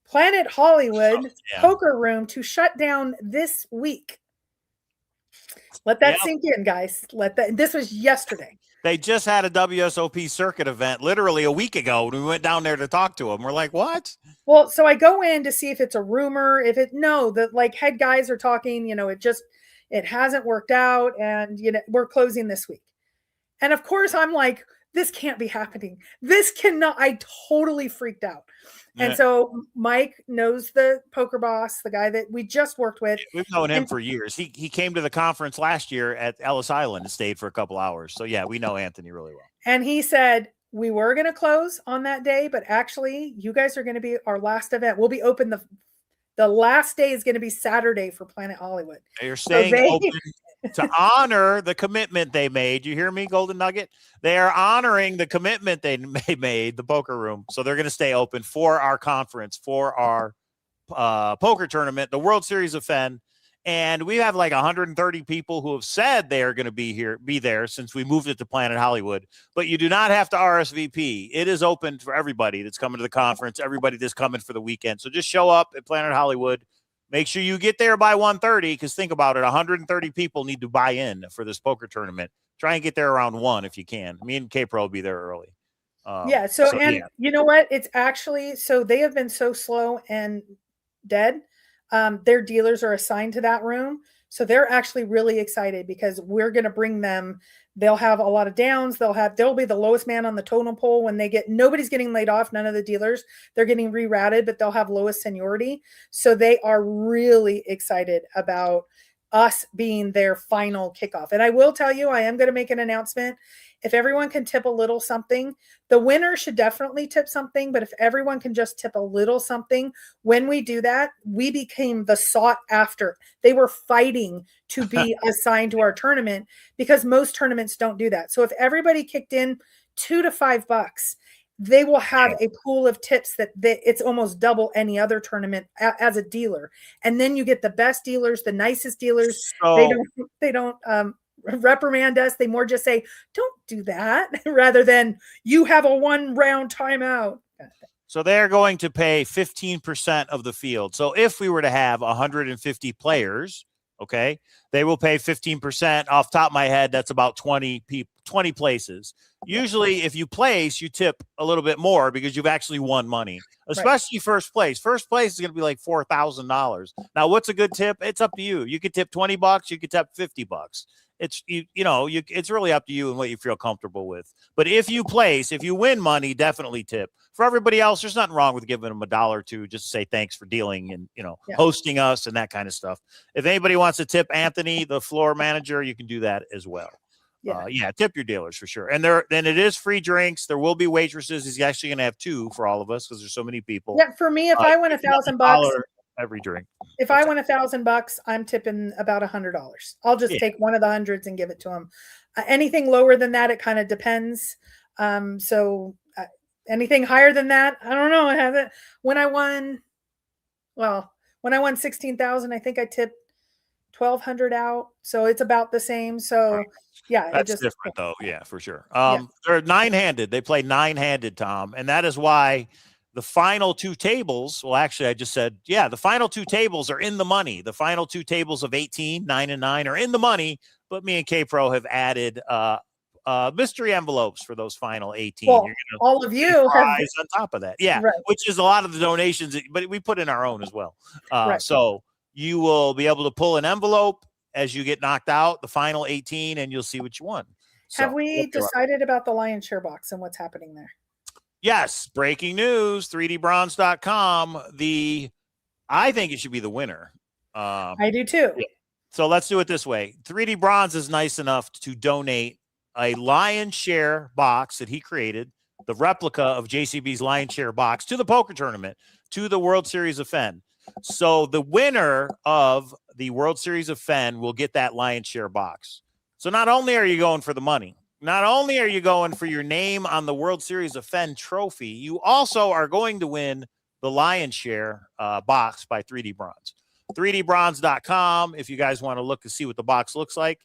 Planet Hollywood Poker Room to shut down this week. Let that sink in, guys. This was yesterday. They just had a WSOP circuit event literally a week ago when we went down there to talk to them. We're like, what? Well, so I go in to see if it's a rumor. The like head guys are talking, you know, it hasn't worked out and, you know, we're closing this week. And of course I'm like, this can't be happening. This cannot. I totally freaked out. And so Mike knows the poker boss, the guy that we just worked with. We've known him for years. He came to the conference last year at Ellis Island and stayed for a couple hours. So yeah, we know Anthony really well. And he said, we were going to close on that day, but actually you guys are going to be our last event. We'll be open. The last day is going to be Saturday for Planet Hollywood. They're staying open to honor the commitment they made. You hear me, Golden Nugget? They are honoring the commitment they made, the poker room. So they're going to stay open for our conference, for our poker tournament, the World Series of Fen. And we have like 130 people who have said they are going to be there since we moved it to Planet Hollywood. But you do not have to RSVP. It is open for everybody that's coming to the conference, everybody that's coming for the weekend. So just show up at Planet Hollywood. Make sure you get there by 1:30, because think about it, 130 people need to buy in for this poker tournament. Try and get there around 1 if you can. Me and K-Pro will be there early. You know what? It's actually, so they have been so slow and dead. Their dealers are assigned to that room. So they're actually really excited because we're going to bring them. They'll have a lot of downs. They'll be the lowest man on the totem pole when nobody's getting laid off. None of the dealers, they're getting rerouted, but they'll have lowest seniority. So they are really excited about us being their final kickoff. And I will tell you, I am going to make an announcement. If everyone can tip a little something, the winner should definitely tip something. But if everyone can just tip a little something, when we do that, we became the sought after. They were fighting to be assigned to our tournament because most tournaments don't do that. So if everybody kicked in $2 to $5, they will have a pool of tips that it's almost double any other tournament as a dealer. And then you get the best dealers, the nicest dealers. So, they don't reprimand us. They more just say, don't do that, rather than you have a 1 round timeout. So they're going to pay 15% of the field. So if we were to have 150 players, okay, they will pay 15%. Off top of my head, that's about 20 places. Usually if you place, you tip a little bit more because you've actually won money, especially first place. First place is going to be like $4,000. Now, what's a good tip? It's up to you. You could tip $20. You could tip $50. It's, it's really up to you and what you feel comfortable with. But if you win money, definitely tip. For everybody else, there's nothing wrong with giving them $1 or $2 just to say thanks for dealing and, hosting us and that kind of stuff. If anybody wants to tip Anthony, the floor manager, you can do that as well. Tip your dealers for sure. And then it is free drinks. There will be waitresses. He's actually going to have 2 for all of us because there's so many people. Yeah, for me, if I win $1,000 every drink. If I win $1,000, I'm tipping about $100. I'll just take one of the hundreds and give it to him. Anything lower than that, it kind of depends. Anything higher than that, I don't know. I haven't. When I won 16,000, I think I tipped 1,200 out. So it's about the same. So that's different though. Yeah, for sure. They're 9-handed. They play 9-handed, Tom, and that is why. The final 2 tables, well, actually, I just said, the final 2 tables are in the money. The final 2 tables of 18, 9 and 9 are in the money, but me and K-Pro have added mystery envelopes for those final 18. Well, all of you have on top of that. Which is a lot of the donations, but we put in our own as well. So you will be able to pull an envelope as you get knocked out, the final 18, and you'll see what you won. Have we decided about the lion's share box and what's happening there? Yes, breaking news, 3dbronze.com. I think it should be the winner. I do too. Yeah. So let's do it this way. 3D Bronze is nice enough to donate a lion's share box that he created, the replica of JCB's lion's share box, to the poker tournament, to the World Series of Fen. So the winner of the World Series of Fen will get that lion's share box. So not only are you going for the money, not only are you going for your name on the World Series of Fen trophy, you also are going to win the lion's share box by 3D Bronze. 3dbronze.com if you guys want to look to see what the box looks like.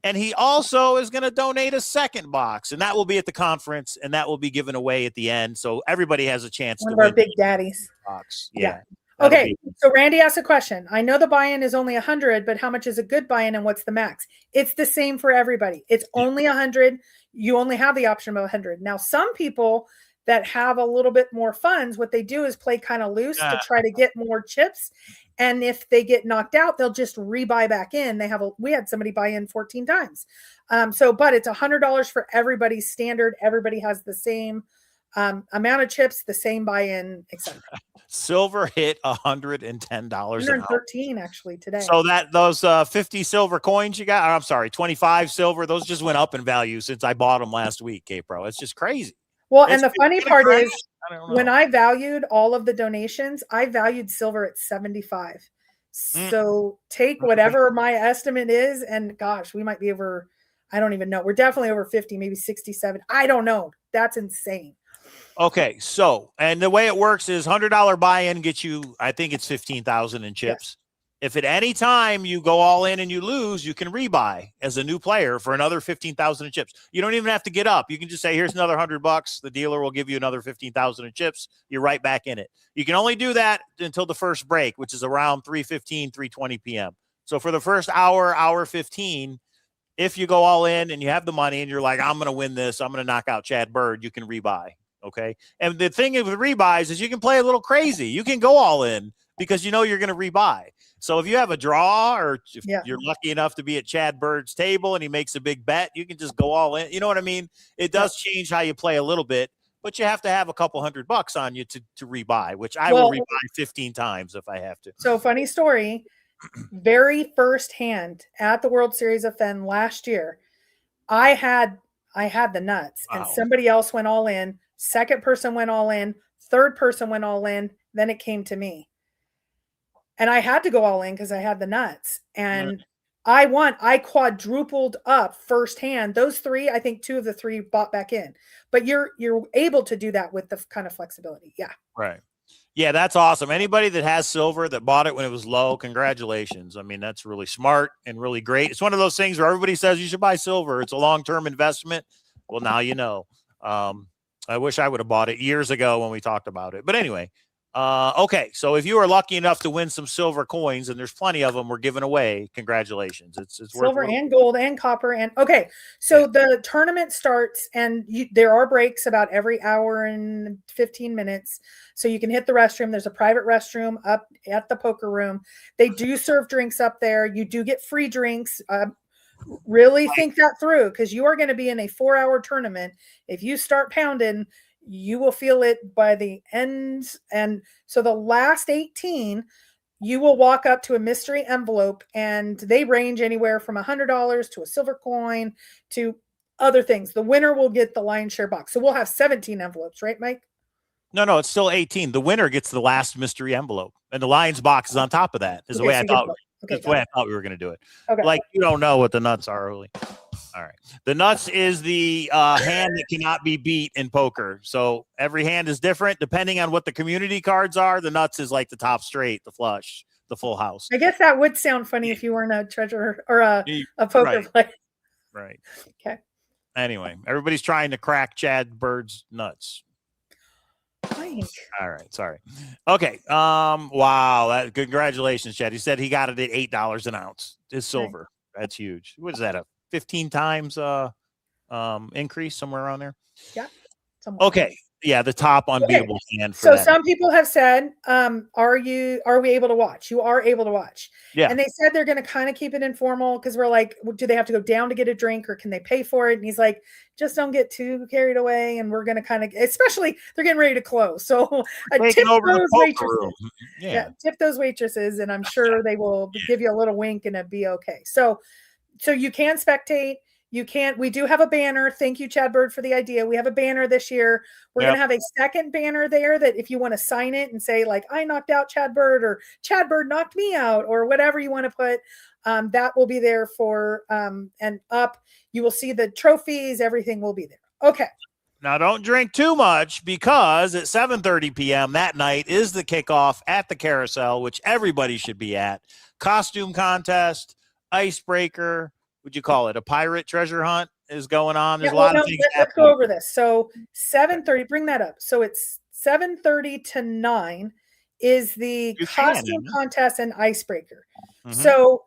And he also is going to donate a second box, and that will be at the conference, and that will be given away at the end. So everybody has a chance to win. Our big daddies. Box. Yeah. Okay, so Randy asked a question. I know the buy-in is only 100, but how much is a good buy-in and what's the max? It's the same for everybody. It's only 100. You only have the option of 100. Now, some people that have a little bit more funds, what they do is play kind of loose to try to get more chips. And if they get knocked out, they'll just rebuy back in. We had somebody buy in 14 times. But it's $100 for everybody standard. Everybody has the same amount of chips, the same buy-in, etc. Silver hit $110. 113 actually today. So those 50 silver coins you got, I'm sorry, 25 silver, those just went up in value since I bought them last week, K-Pro. It's just crazy. Well, and the funny part is when I valued all of the donations, I valued silver at 75. So take whatever my estimate is, and gosh, we might be over, I don't even know. We're definitely over 50, maybe 67. I don't know. That's insane. Okay, so, and the way it works is $100 buy-in gets you, I think it's 15,000 in chips. If at any time you go all in and you lose, you can rebuy as a new player for another 15,000 in chips. You don't even have to get up. You can just say, here's another $100. The dealer will give you another 15,000 in chips. You're right back in it. You can only do that until the first break, which is around 3:15, 3:20 p.m. So for the first hour 15, if you go all in and you have the money and you're like, I'm going to win this, I'm going to knock out Chad Bird, you can rebuy. Okay. And the thing with rebuys is you can play a little crazy. You can go all in because you know you're going to rebuy. So if you have a draw or if you're lucky enough to be at Chad Bird's table and he makes a big bet, you can just go all in. You know what I mean? It does change how you play a little bit, but you have to have a couple $100 on you to rebuy, which I will rebuy 15 times if I have to. So funny story, very first hand at the World Series of Fenn last year, I had the nuts and somebody else went all in. Second person went all in. Third person went all in. Then it came to me. And I had to go all in because I had the nuts. And I won. I quadrupled up firsthand. Those three, I think 2 of the 3 bought back in. But you're able to do that with the kind of flexibility. Yeah. Right. Yeah, that's awesome. Anybody that has silver that bought it when it was low, congratulations. I mean, that's really smart and really great. It's one of those things where everybody says you should buy silver. It's a long-term investment. Well, now you know. I wish I would have bought it years ago when we talked about it. But anyway, okay. So if you are lucky enough to win some silver coins, and there's plenty of them we're giving away, congratulations. It's silver and gold and copper. And okay. So the tournament starts and there are breaks about every hour and 15 minutes. So you can hit the restroom. There's a private restroom up at the poker room. They do serve drinks up there. You do get free drinks. Really think that through because you are going to be in a 4-hour tournament. If you start pounding, you will feel it by the end. And so the last 18, you will walk up to a mystery envelope and they range anywhere from $100 to a silver coin to other things. The winner will get the lion's share box. So we'll have 17 envelopes, right, Mike? No, it's still 18. The winner gets the last mystery envelope and the lion's box is on top of that is the way I thought. That's the way I thought we were going to do it. Okay. Like you don't know what the nuts are early. All right. The nuts is the hand that cannot be beat in poker. So every hand is different depending on what the community cards are. The nuts is like the top straight, the flush, the full house. I guess that would sound funny if you weren't a treasure or a poker player. Right. Okay. Anyway, everybody's trying to crack Chad Bird's nuts. Mike. All right, sorry. Okay. Wow. Congratulations, Chad. He said he got it at $8 an ounce. It's silver. Right. That's huge. What is that? A 15 times increase somewhere around there? Yeah. Okay. Yeah, the top unbeatable hand. So some people have said, are we able to watch? You are able to watch. Yeah. And they said they're going to kind of keep it informal because we're like, do they have to go down to get a drink or can they pay for it? And he's like, just don't get too carried away. And we're going to kind of, especially they're getting ready to close. So tip those waitresses. Yeah, tip those waitresses. And I'm sure they will give you a little wink and it'll be okay. So you can spectate. We do have a banner. Thank you, Chad Bird, for the idea. We have a banner this year. We're going to have a second banner there that if you want to sign it and say like, I knocked out Chad Bird or Chad Bird knocked me out or whatever you want to put, that will be there for, and up, you will see the trophies. Everything will be there. Okay. Now don't drink too much because at 7:30 p.m. that night is the kickoff at the Carousel, which everybody should be at. Costume contest, icebreaker, would you call it a pirate treasure hunt is going on? There's a lot of things. Let's go over this. So 7:30, bring that up. So it's 7:30 to 9 is the costume contest and icebreaker. Mm-hmm. So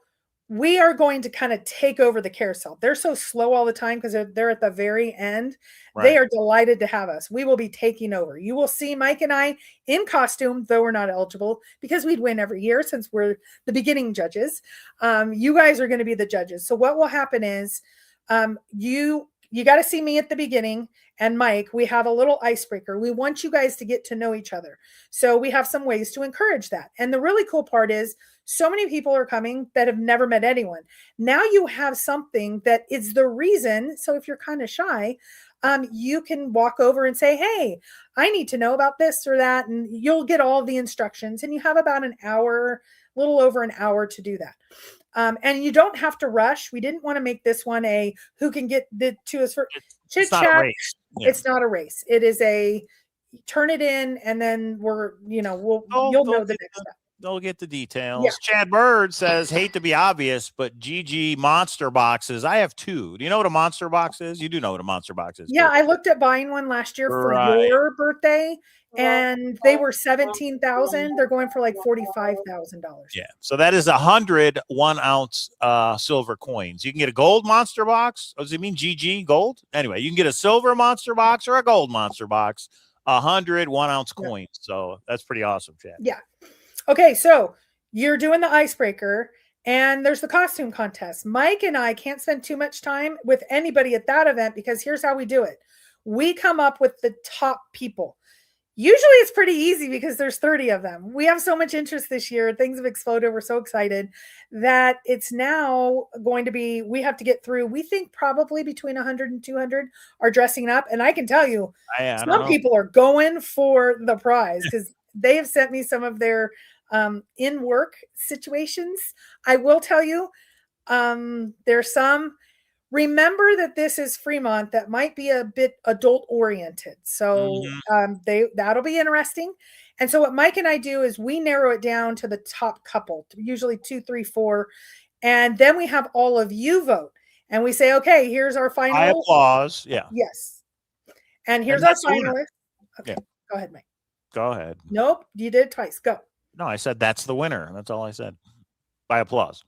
we are going to kind of take over the Carousel. They're so slow all the time because they're at the very end. Right. They are delighted to have us. We will be taking over. You will see Mike and I in costume, though we're not eligible because we'd win every year since we're the beginning judges. You guys are going to be the judges. So what will happen is you got to see me at the beginning and Mike, we have a little icebreaker. We want you guys to get to know each other. So we have some ways to encourage that. And the really cool part is so many people are coming that have never met anyone. Now you have something that is the reason. So if you're kind of shy, you can walk over and say, hey, I need to know about this or that. And you'll get all the instructions. And you have about an hour, a little over an hour to do that. And you don't have to rush. We didn't want to make this one a who can get to us for chit chat. It's not a race. It is a turn it in and then you'll know the next step. they'll get the details. Chad Bird says, hate to be obvious, but GG monster boxes. I have 2. Do you know what a monster box is? You do know what a monster box is. Yeah, I looked at buying one last year for your birthday, and they were $17,000. They're going for like $45,000. Yeah, so that is 100 1-ounce silver coins. You can get a gold monster box. Oh, does it mean GG gold? Anyway, you can get a silver monster box or a gold monster box. 100 1-ounce coins. So that's pretty awesome, Chad. Yeah. Okay, so you're doing the icebreaker, and there's the costume contest. Mike and I can't spend too much time with anybody at that event because here's how we do it. We come up with the top people. Usually it's pretty easy because there's 30 of them. We have so much interest this year. Things have exploded. We're so excited that it's now going to be, we have to get through, we think probably between 100 and 200 are dressing up. And I can tell you, some people are going for the prize because they have sent me some of their in-work situations. I will tell you, there's some. Remember that this is Fremont that might be a bit adult oriented. So that'll be interesting. And so what Mike and I do is we narrow it down to the top couple, usually 2, 3, 4. And then we have all of you vote. And we say, okay, here's our final. I applause. Yeah. Yes. And here's our finalist. Okay. Yeah. Go ahead, Mike. Go ahead. Nope. You did it twice. Go. No, I said that's the winner. That's all I said. By applause.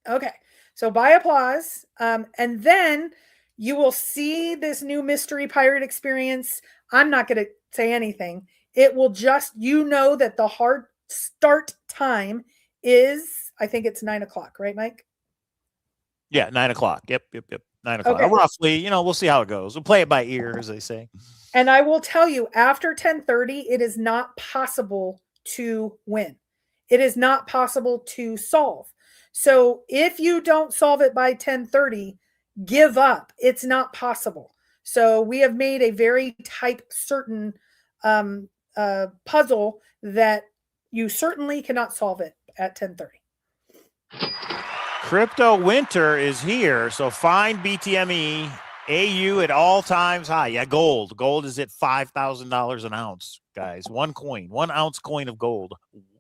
Okay. So by applause, and then you will see this new mystery pirate experience. I'm not going to say anything. It will just, that the hard start time is, I think it's 9:00, right, Mike? Yeah, 9:00. Yep. 9:00. Okay. Roughly, we'll see how it goes. We'll play it by ear, as they say. And I will tell you, after 10:30, it is not possible to win. It is not possible to solve. So if you don't solve it by 10:30, give up. It's not possible. So we have made a very type certain puzzle that you certainly cannot solve it at 10:30. Crypto winter is here. So find BTME AU at all times high. Yeah, gold. Gold is at $5,000 an ounce, guys. 1 coin, 1 ounce coin of gold,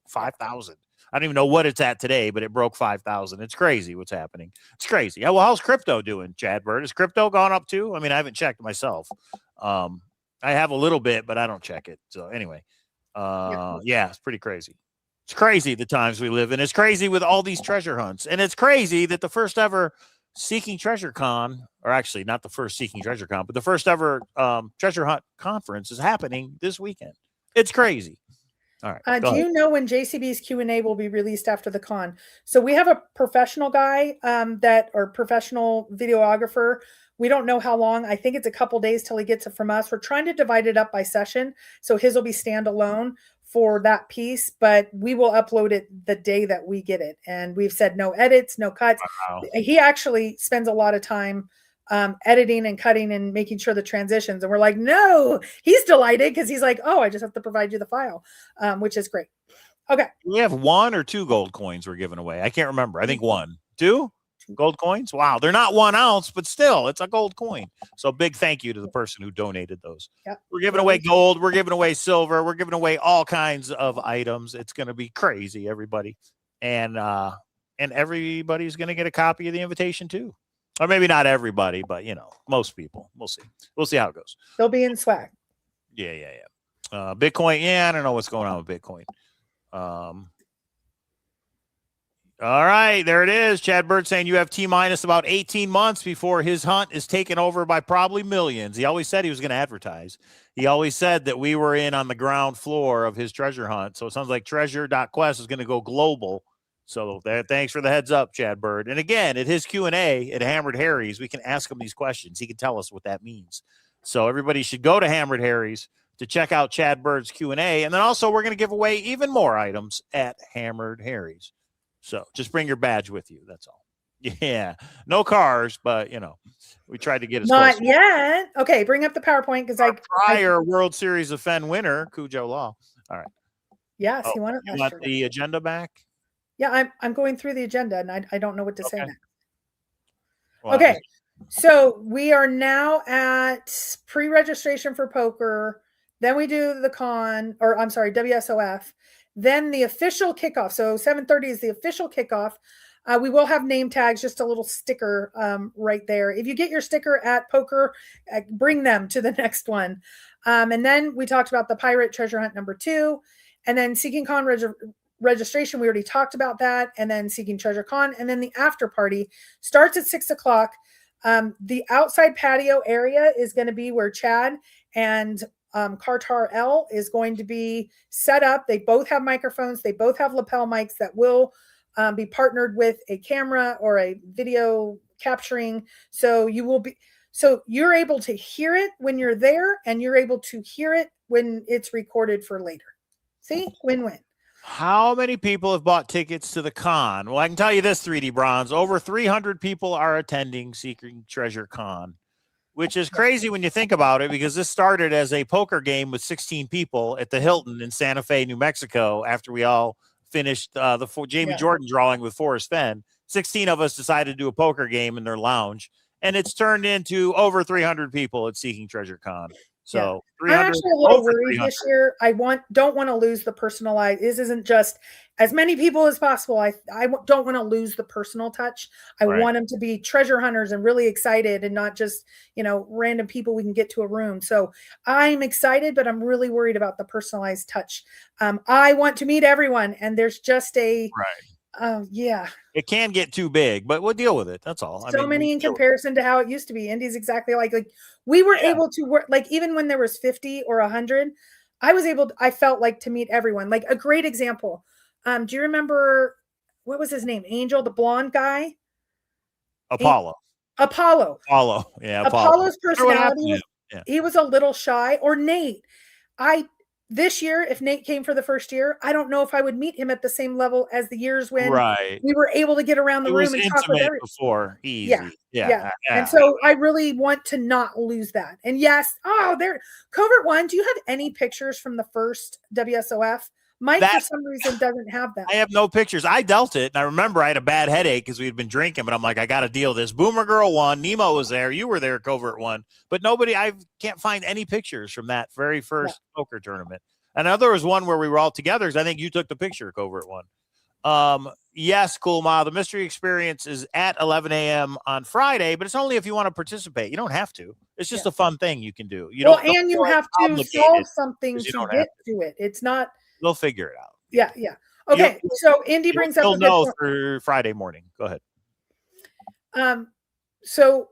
5,000. I don't even know what it's at today, but it broke 5,000. It's crazy what's happening. It's crazy. Yeah, well, how's crypto doing, Chad Bird? Has crypto gone up too? I mean, I haven't checked myself. I have a little bit, but I don't check it. So anyway, yeah, it's pretty crazy. It's crazy the times we live in. It's crazy with all these treasure hunts. And it's crazy that the first ever Seeking Treasure Con, or actually not the first Seeking Treasure Con, but the first ever treasure hunt conference is happening this weekend. It's crazy. All right. Do you know when JCB's Q&A will be released after the con? So we have a professional guy or professional videographer. We don't know how long. I think it's a couple days till he gets it from us. We're trying to divide it up by session. So his will be standalone for that piece, but we will upload it the day that we get it. And we've said no edits, no cuts. Wow. He actually spends a lot of time editing and cutting and making sure the transitions. And we're like, no, he's delighted because he's like, oh, I just have to provide you the file, which is great. Okay. We have 1 or 2 gold coins we're giving away. I can't remember. I think 1. 2 gold coins. Wow. They're not 1 ounce, but still it's a gold coin. So big thank you to the person who donated those. Yep. We're giving away gold. We're giving away silver. We're giving away all kinds of items. It's going to be crazy, everybody. And everybody's going to get a copy of the invitation too. Or maybe not everybody, but most people. We'll see. We'll see how it goes. They'll be in swag. Yeah. Bitcoin. Yeah, I don't know what's going on with Bitcoin. All right, there it is. Chad Bird saying you have T-minus about 18 months before his hunt is taken over by probably millions. He always said he was going to advertise. He always said that we were in on the ground floor of his treasure hunt. So it sounds like treasure.quest is going to go global. So thanks for the heads up, Chad Bird. And again, at his Q&A at Hammered Harry's, we can ask him these questions. He can tell us what that means. So everybody should go to Hammered Harry's to check out Chad Bird's Q&A. And then also we're going to give away even more items at Hammered Harry's. So just bring your badge with you. That's all. Yeah. No cars, but, we tried to get as not close yet. Okay. Bring up the PowerPoint because prior World Series of Fen winner, Cujo Law. All right. Yes. He won it last year. You want the agenda back? Yeah, I'm going through the agenda and I don't know what to say next. Well, okay, so we are now at pre-registration for poker. Then we do the WSOF. Then the official kickoff. So 7:30 is the official kickoff. We will have name tags, just a little sticker right there. If you get your sticker at poker, bring them to the next one. And then we talked about the pirate treasure hunt number 2, and then Seeking Con registration. We already talked about that. And then Seeking Treasure Con. And then the after party starts at 6 o'clock. The outside patio area is going to be where Chad and Cartar L is going to be set up. They both have microphones. They both have lapel mics that will be partnered with a camera or a video capturing. So you're able to hear it when you're there, and you're able to hear it when it's recorded for later. See, win-win. How many people have bought tickets to the con? Well, I can tell you this, 3D Bronze. Over 300 people are attending Seeking Treasure Con, which is crazy when you think about it, because this started as a poker game with 16 people at the Hilton in Santa Fe, New Mexico, after we all finished the Jamie Jordan drawing with Forrest Fenn. 16 of us decided to do a poker game in their lounge, and it's turned into over 300 people at Seeking Treasure Con. So I'm actually a little worried this year. I don't want to lose the personalized. This isn't just as many people as possible. I don't want to lose the personal touch. I want them to be treasure hunters and really excited, and not just, random people we can get to a room. So I'm excited, but I'm really worried about the personalized touch. I want to meet everyone, and there's just a it can get too big, but we'll deal with it. That's all. So many in comparison to how it used to be. Indy's exactly like we were able to work, like even when there was 50 or 100, I felt like to meet everyone. Like a great example. Do you remember, what was his name? Angel, the blonde guy? Apollo. Yeah. Apollo's personality, he was a little shy. Or Nate. This year, if Nate came for the first year, I don't know if I would meet him at the same level as the years when we were able to get around the room and talk with everyone before. Easy. Yeah. And so I really want to not lose that. And yes, Covert One. Do you have any pictures from the first WSOF? Mike, for some reason, doesn't have that. I have no pictures. I dealt it, and I remember I had a bad headache because we had been drinking, but I'm like, I got to deal this. Boomer Girl won. Nemo was there. You were there, Covert One. But I can't find any pictures from that very first poker tournament. And there was one where we were all together, because I think you took the picture, Covert One. Yes, Cool Ma. The mystery experience is at 11 a.m. on Friday, but it's only if you want to participate. You don't have to. It's just a fun thing you can do. You have to solve something to get to it. It's not. They'll figure it out. Yeah. Okay, so Indy brings up. You'll know for Friday morning. Go ahead. So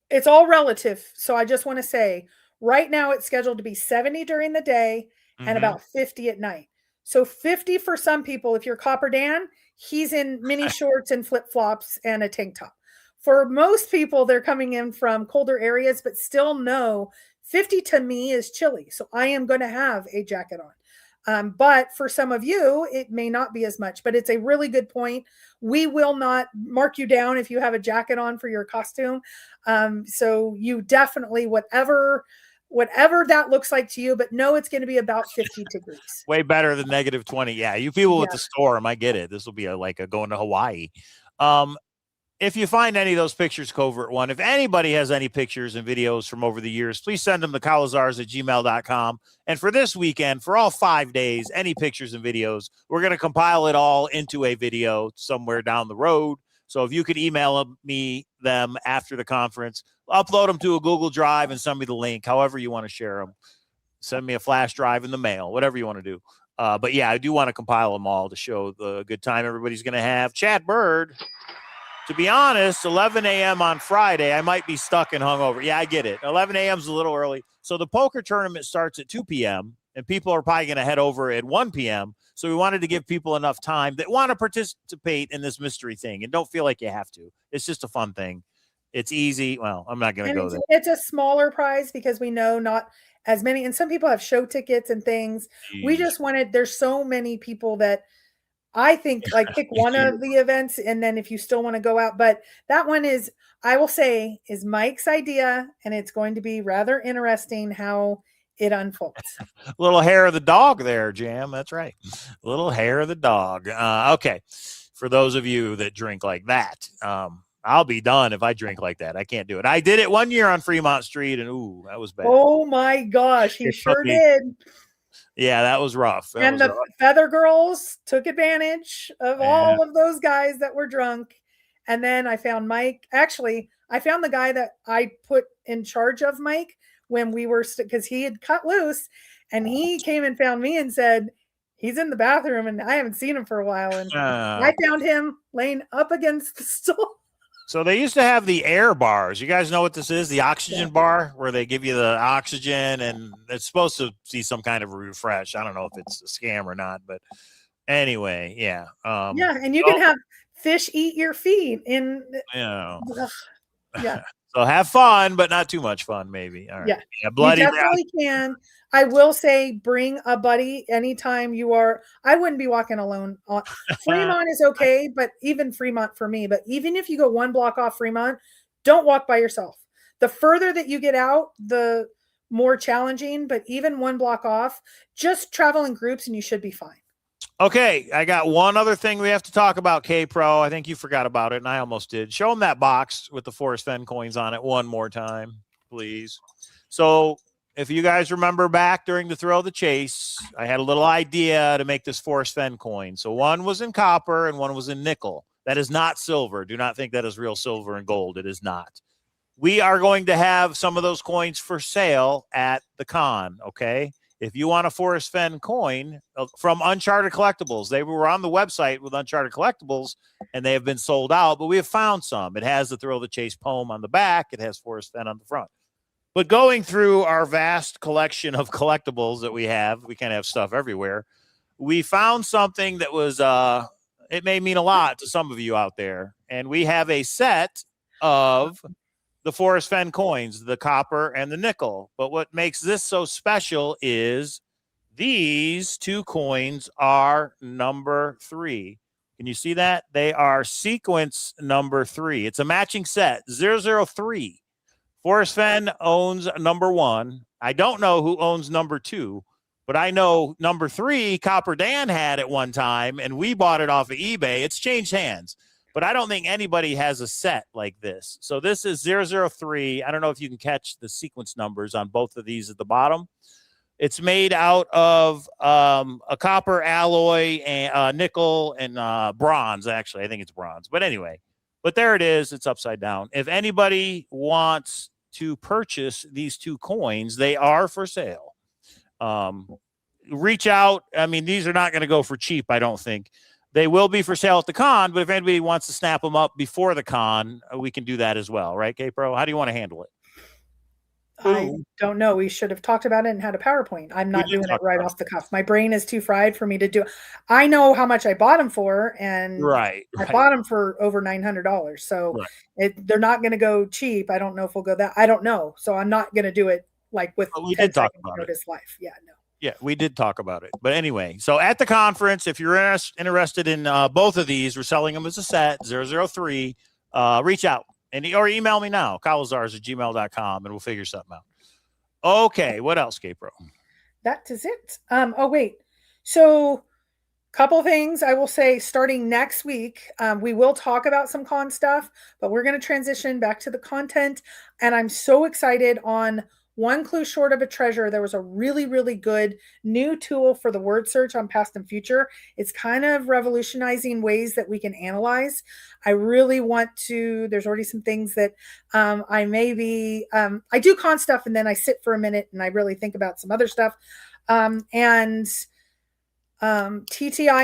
it's all relative. So I just want to say, right now it's scheduled to be 70 during the day and about 50 at night. So 50 for some people. If you're Copper Dan, he's in mini shorts and flip flops and a tank top. For most people, they're coming in from colder areas, but still know 50 to me is chilly. So I am going to have a jacket on. But for some of you, it may not be as much, but it's a really good point. We will not mark you down if you have a jacket on for your costume. So you definitely, whatever that looks like to you, but no, it's going to be about 50 degrees. Way better than negative 20. Yeah. You people with the storm, I get it. This will be like a going to Hawaii. If you find any of those pictures, Covert One, if anybody has any pictures and videos from over the years, please send them to Cowlazars@gmail.com. And for this weekend, for all 5 days, any pictures and videos, we're going to compile it all into a video somewhere down the road. So if you could email them after the conference, upload them to a Google Drive and send me the link, however you want to share them. Send me a flash drive in the mail, whatever you want to do. But yeah, I do want to compile them all to show the good time everybody's going to have. Chad Bird. To be honest, 11 a.m. on Friday, I might be stuck and hungover. Yeah, I get it. 11 a.m. is a little early. So the poker tournament starts at 2 p.m., and people are probably going to head over at 1 p.m. So we wanted to give people enough time that want to participate in this mystery thing and don't feel like you have to. It's just a fun thing. It's easy. Well, I'm not going to go there. It's a smaller prize because we know not as many, and some people have show tickets and things. Jeez. We just wanted, there's so many people that I think like pick one of the events, and then if you still want to go out, but that one is, I will say, is Mike's idea, and it's going to be rather interesting how it unfolds. Little hair of the dog there, Jam. That's right. Little hair of the dog. Okay. For those of you that drink like that, I'll be done if I drink like that. I can't do it. I did it one year on Fremont Street, and ooh, that was bad. Oh my gosh, he sure did. Yeah, that was rough. That And was the rough. Feather Girls took advantage of Yeah. all of those guys that were drunk. And then I found Mike. Actually, I found the guy that I put in charge of Mike when we were, because he had cut loose, and he came and found me and said, he's in the bathroom and I haven't seen him for a while. And I found him laying up against the stool. So they used to have the air bars. You guys know what this is? The oxygen bar, where they give you the oxygen, and it's supposed to see some kind of refresh. I don't know if it's a scam or not, but anyway, yeah. Yeah, and you can have fish eat your feet in. Yeah. Yeah. So have fun, but not too much fun, maybe. All right. Yeah. Bloody you definitely can. I will say, bring a buddy anytime you are. I wouldn't be walking alone. Fremont is okay, but even Fremont for me. But even if you go one block off Fremont, don't walk by yourself. The further that you get out, the more challenging. But even one block off, just travel in groups and you should be fine. Okay, I got one other thing we have to talk about, K-Pro. I think you forgot about it, and I almost did. Show them that box with the Forest Fen coins on it one more time, please. So if you guys remember back during the Thrill of the Chase, I had a little idea to make this Forest Fen coin. So one was in copper and one was in nickel. That is not silver. Do not think that is real silver and gold. It is not. We are going to have some of those coins for sale at the con, okay? If you want a Forest Fen coin from Uncharted Collectibles, they were on the website with Uncharted Collectibles, and they have been sold out, but we have found some. It has the Thrill of the Chase poem on the back. It has Forest Fen on the front. But going through our vast collection of collectibles that we kind of have stuff everywhere, we found something that was, it may mean a lot to some of you out there. And we have a set of the Forest Fen coins, the copper and the nickel. But what makes this so special is these two coins are number 3. Can you see that? They are sequence number 3. It's a matching set, 003. Forest Fen owns number 1. I don't know who owns number 2, but I know number 3, Copper Dan had at one time, and we bought it off of eBay. It's changed hands, but I don't think anybody has a set like this. So this is 003. I don't know if you can catch the sequence numbers on both of these at the bottom. It's made out of a copper alloy and nickel and bronze, actually. I think it's bronze. But anyway, but there it is. It's upside down. If anybody wants to purchase these two coins, they are for sale. Reach out. I mean, these are not going to go for cheap, I don't think. They will be for sale at the con, but if anybody wants to snap them up before the con, we can do that as well. Right, K-Pro? How do you want to handle it? I don't know. We should have talked about it and had a PowerPoint. I'm not doing it right off the cuff. My brain is too fried for me to do. I know how much I bought them for, and I bought them for over $900. So they're not going to go cheap. I don't know if we'll go that. I don't know. So I'm not going to do it like with. We did talk about it. His life. Yeah, no. Yeah, we did talk about it. But anyway, so at the conference, if you're interested in both of these, we're selling them as a set, 003. Reach out. Or email me now, cowlazars@gmail.com, and we'll figure something out. Okay, what else, K-Pro? That is it. Oh, wait. So couple things I will say starting next week. We will talk about some con stuff, but we're going to transition back to the content. And I'm so excited on One Clue Short of a Treasure. There was a really, really good new tool for the word search on Past and Future. It's kind of revolutionizing ways that we can analyze. I really want to, there's already some things that I do con stuff and then I sit for a minute and I really think about some other stuff. TTI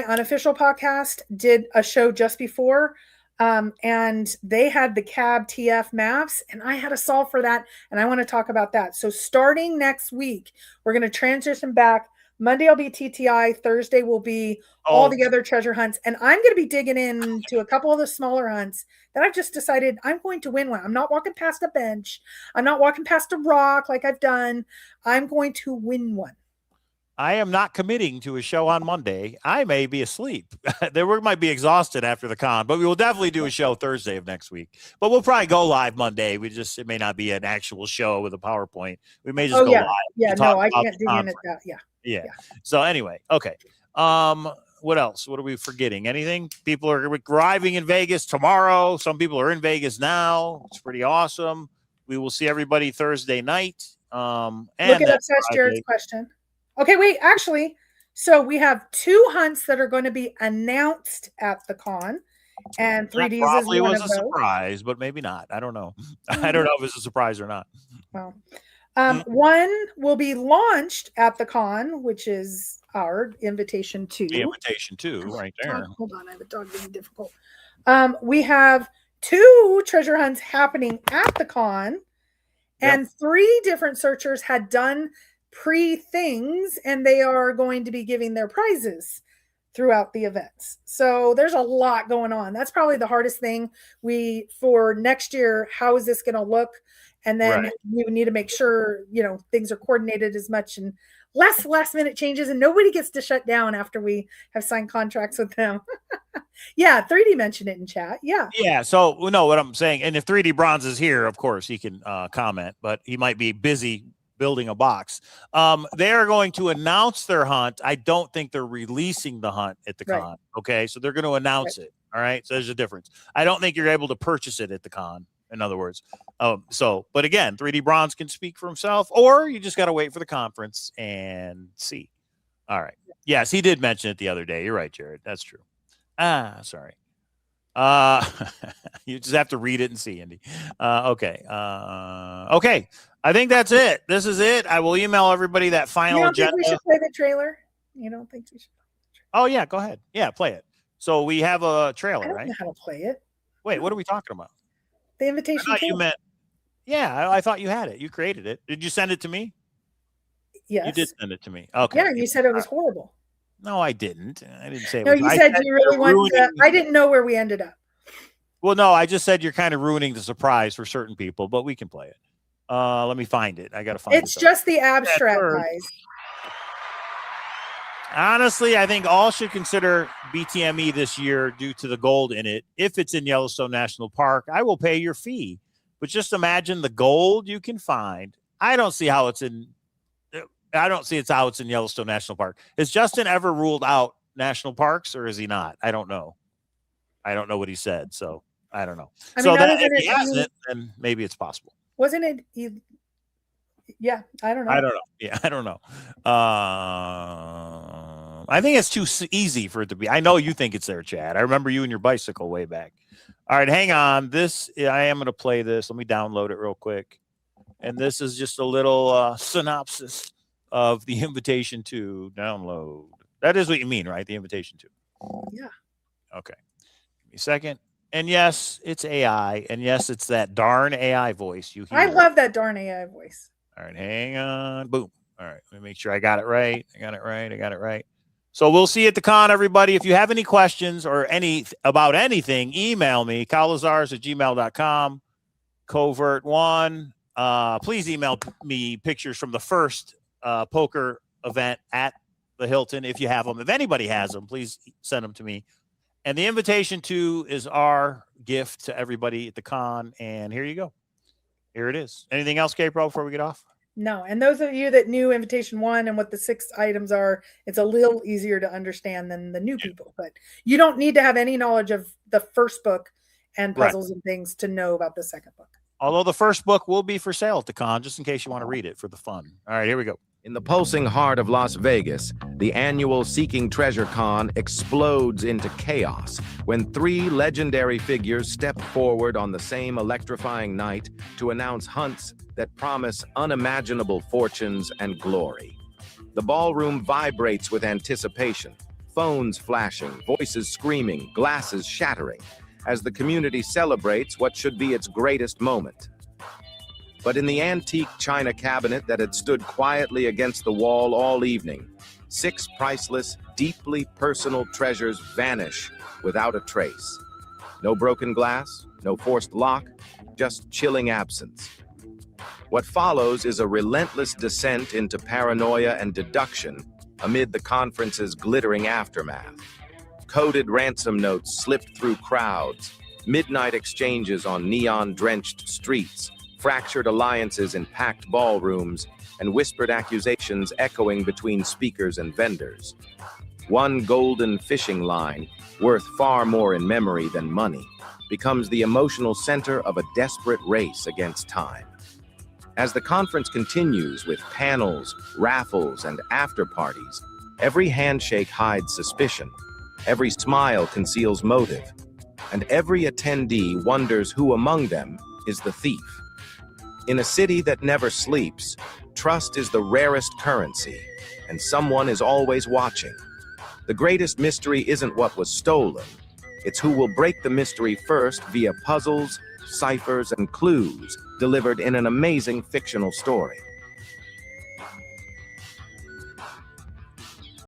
Unofficial Podcast did a show just before. And they had the CAB TF maps, and I had to solve for that, and I want to talk about that. So starting next week, we're going to transition back. Monday will be TTI. Thursday will be all the other treasure hunts, and I'm going to be digging into a couple of the smaller hunts that I've just decided I'm going to win one. I'm not walking past a bench. I'm not walking past a rock like I've done. I'm going to win one. I am not committing to a show on Monday. I may be asleep. We might be exhausted after the con, but we will definitely do a show Thursday of next week. But we'll probably go live Monday. It may not be an actual show with a PowerPoint. We may just go live. Yeah, no, I can't dig in at that. Yeah. So anyway, okay. What else? What are we forgetting? Anything? People are arriving in Vegas tomorrow. Some people are in Vegas now. It's pretty awesome. We will see everybody Thursday night. And look at Obsessed Jared's question. Okay, wait, actually, so we have 2 hunts that are going to be announced at the con, and That 3Ds is probably one was of a those. surprise, but maybe not. I don't know. I don't know if it's a surprise or not. Well, Mm. one will be launched at the con, which is our invitation The to. invitation too, right there. Hold on, I have a dog being difficult. We have 2 treasure hunts happening at the con, and 3 different searchers had done pre-things, and they are going to be giving their prizes throughout the events. So there's a lot going on. That's probably the hardest thing for next year. How is this going to look? And then Right. we need to make sure, things are coordinated as much and less last minute changes, and nobody gets to shut down after we have signed contracts with them. Yeah. 3D mentioned it in chat. Yeah. Yeah. So we know what I'm saying. And if 3D Bronze is here, of course, he can comment, but he might be busy building a box. They are going to announce their hunt. I don't think they're releasing the hunt at the con. Okay. So they're going to announce it. All right. So there's a difference. I don't think you're able to purchase it at the con. In other words. But again, 3D Bronze can speak for himself, or you just got to wait for the conference and see. All right. Yes, he did mention it the other day. You're right, Jared. That's true. Sorry. You just have to read it and see, Andy. Okay. Okay. I think that's it. This is it. I will email everybody that final You don't agenda. think we should play the trailer? You don't think we should? Oh yeah, go ahead. Yeah, play it. So we have a I trailer, don't right? know how to play it. Wait, what are we talking about? The I invitation. thought you meant. Yeah, I thought you had it. You created it. Did you send it to me? Yes. You did send it to me. Okay. Yeah, you said it was horrible. No, I didn't. I didn't say it No, was. you I said you really you're wanted to. ruining- I didn't know where we ended up. Well, no, I just said you're kind of ruining the surprise for certain people, but we can play it. Let me find it. I got to find it. It's just the abstract, first. guys. Honestly, I think all should consider BTME this year due to the gold in it. If it's in Yellowstone National Park, I will pay your fee. But just imagine the gold you can find. I don't see how it's in Yellowstone National Park. Has Justin ever ruled out national parks, or is he not? I don't know. I don't know what he said, so I don't know. I So mean, that other than if he it hasn't, then maybe it's possible. Wasn't it? Yeah, I don't know. I don't know. Yeah, I don't know. I think it's too easy for it to be. I know you think it's there, Chad. I remember you and your bicycle way back. All right, hang on. I am going to play this. Let me download it real quick. And this is just a little synopsis of the invitation to download. That is what you mean, right? The invitation to. Yeah. Okay. Give me a second. And yes, it's AI. And yes, it's that darn AI voice you hear. I love that darn AI voice. All right, hang on. Boom. All right, let me make sure I got it right. I got it right. So we'll see you at the con, everybody. If you have any questions or about anything, email me, cowlazars@gmail.com, covert1. Please email me pictures from the first poker event at the Hilton if you have them. If anybody has them, please send them to me. And the invitation to is our gift to everybody at the con. And here you go. Here it is. Anything else, K-Pro, before we get off? No. And those of you that knew invitation 1 and what the 6 items are, it's a little easier to understand than the new people. But you don't need to have any knowledge of the first book and puzzles and things to know about the second book. Although the first book will be for sale at the con, just in case you want to read it for the fun. All right, here we go. In the pulsing heart of Las Vegas, the annual Seeking Treasure Con explodes into chaos when 3 legendary figures step forward on the same electrifying night to announce hunts that promise unimaginable fortunes and glory. The ballroom vibrates with anticipation, phones flashing, voices screaming, glasses shattering, as the community celebrates what should be its greatest moment. But in the antique china cabinet that had stood quietly against the wall all evening, 6 priceless, deeply personal treasures vanish without a trace. No broken glass, no forced lock, just chilling absence. What follows is a relentless descent into paranoia and deduction amid the conference's glittering aftermath. Coded ransom notes slipped through crowds, midnight exchanges on neon-drenched streets, fractured alliances in packed ballrooms, and whispered accusations echoing between speakers and vendors. One golden fishing line, worth far more in memory than money, becomes the emotional center of a desperate race against time. As the conference continues with panels, raffles, and after-parties, every handshake hides suspicion, every smile conceals motive, and every attendee wonders who among them is the thief. In a city that never sleeps, trust is the rarest currency, and someone is always watching. The greatest mystery isn't what was stolen, it's who will break the mystery first via puzzles, ciphers, and clues delivered in an amazing fictional story.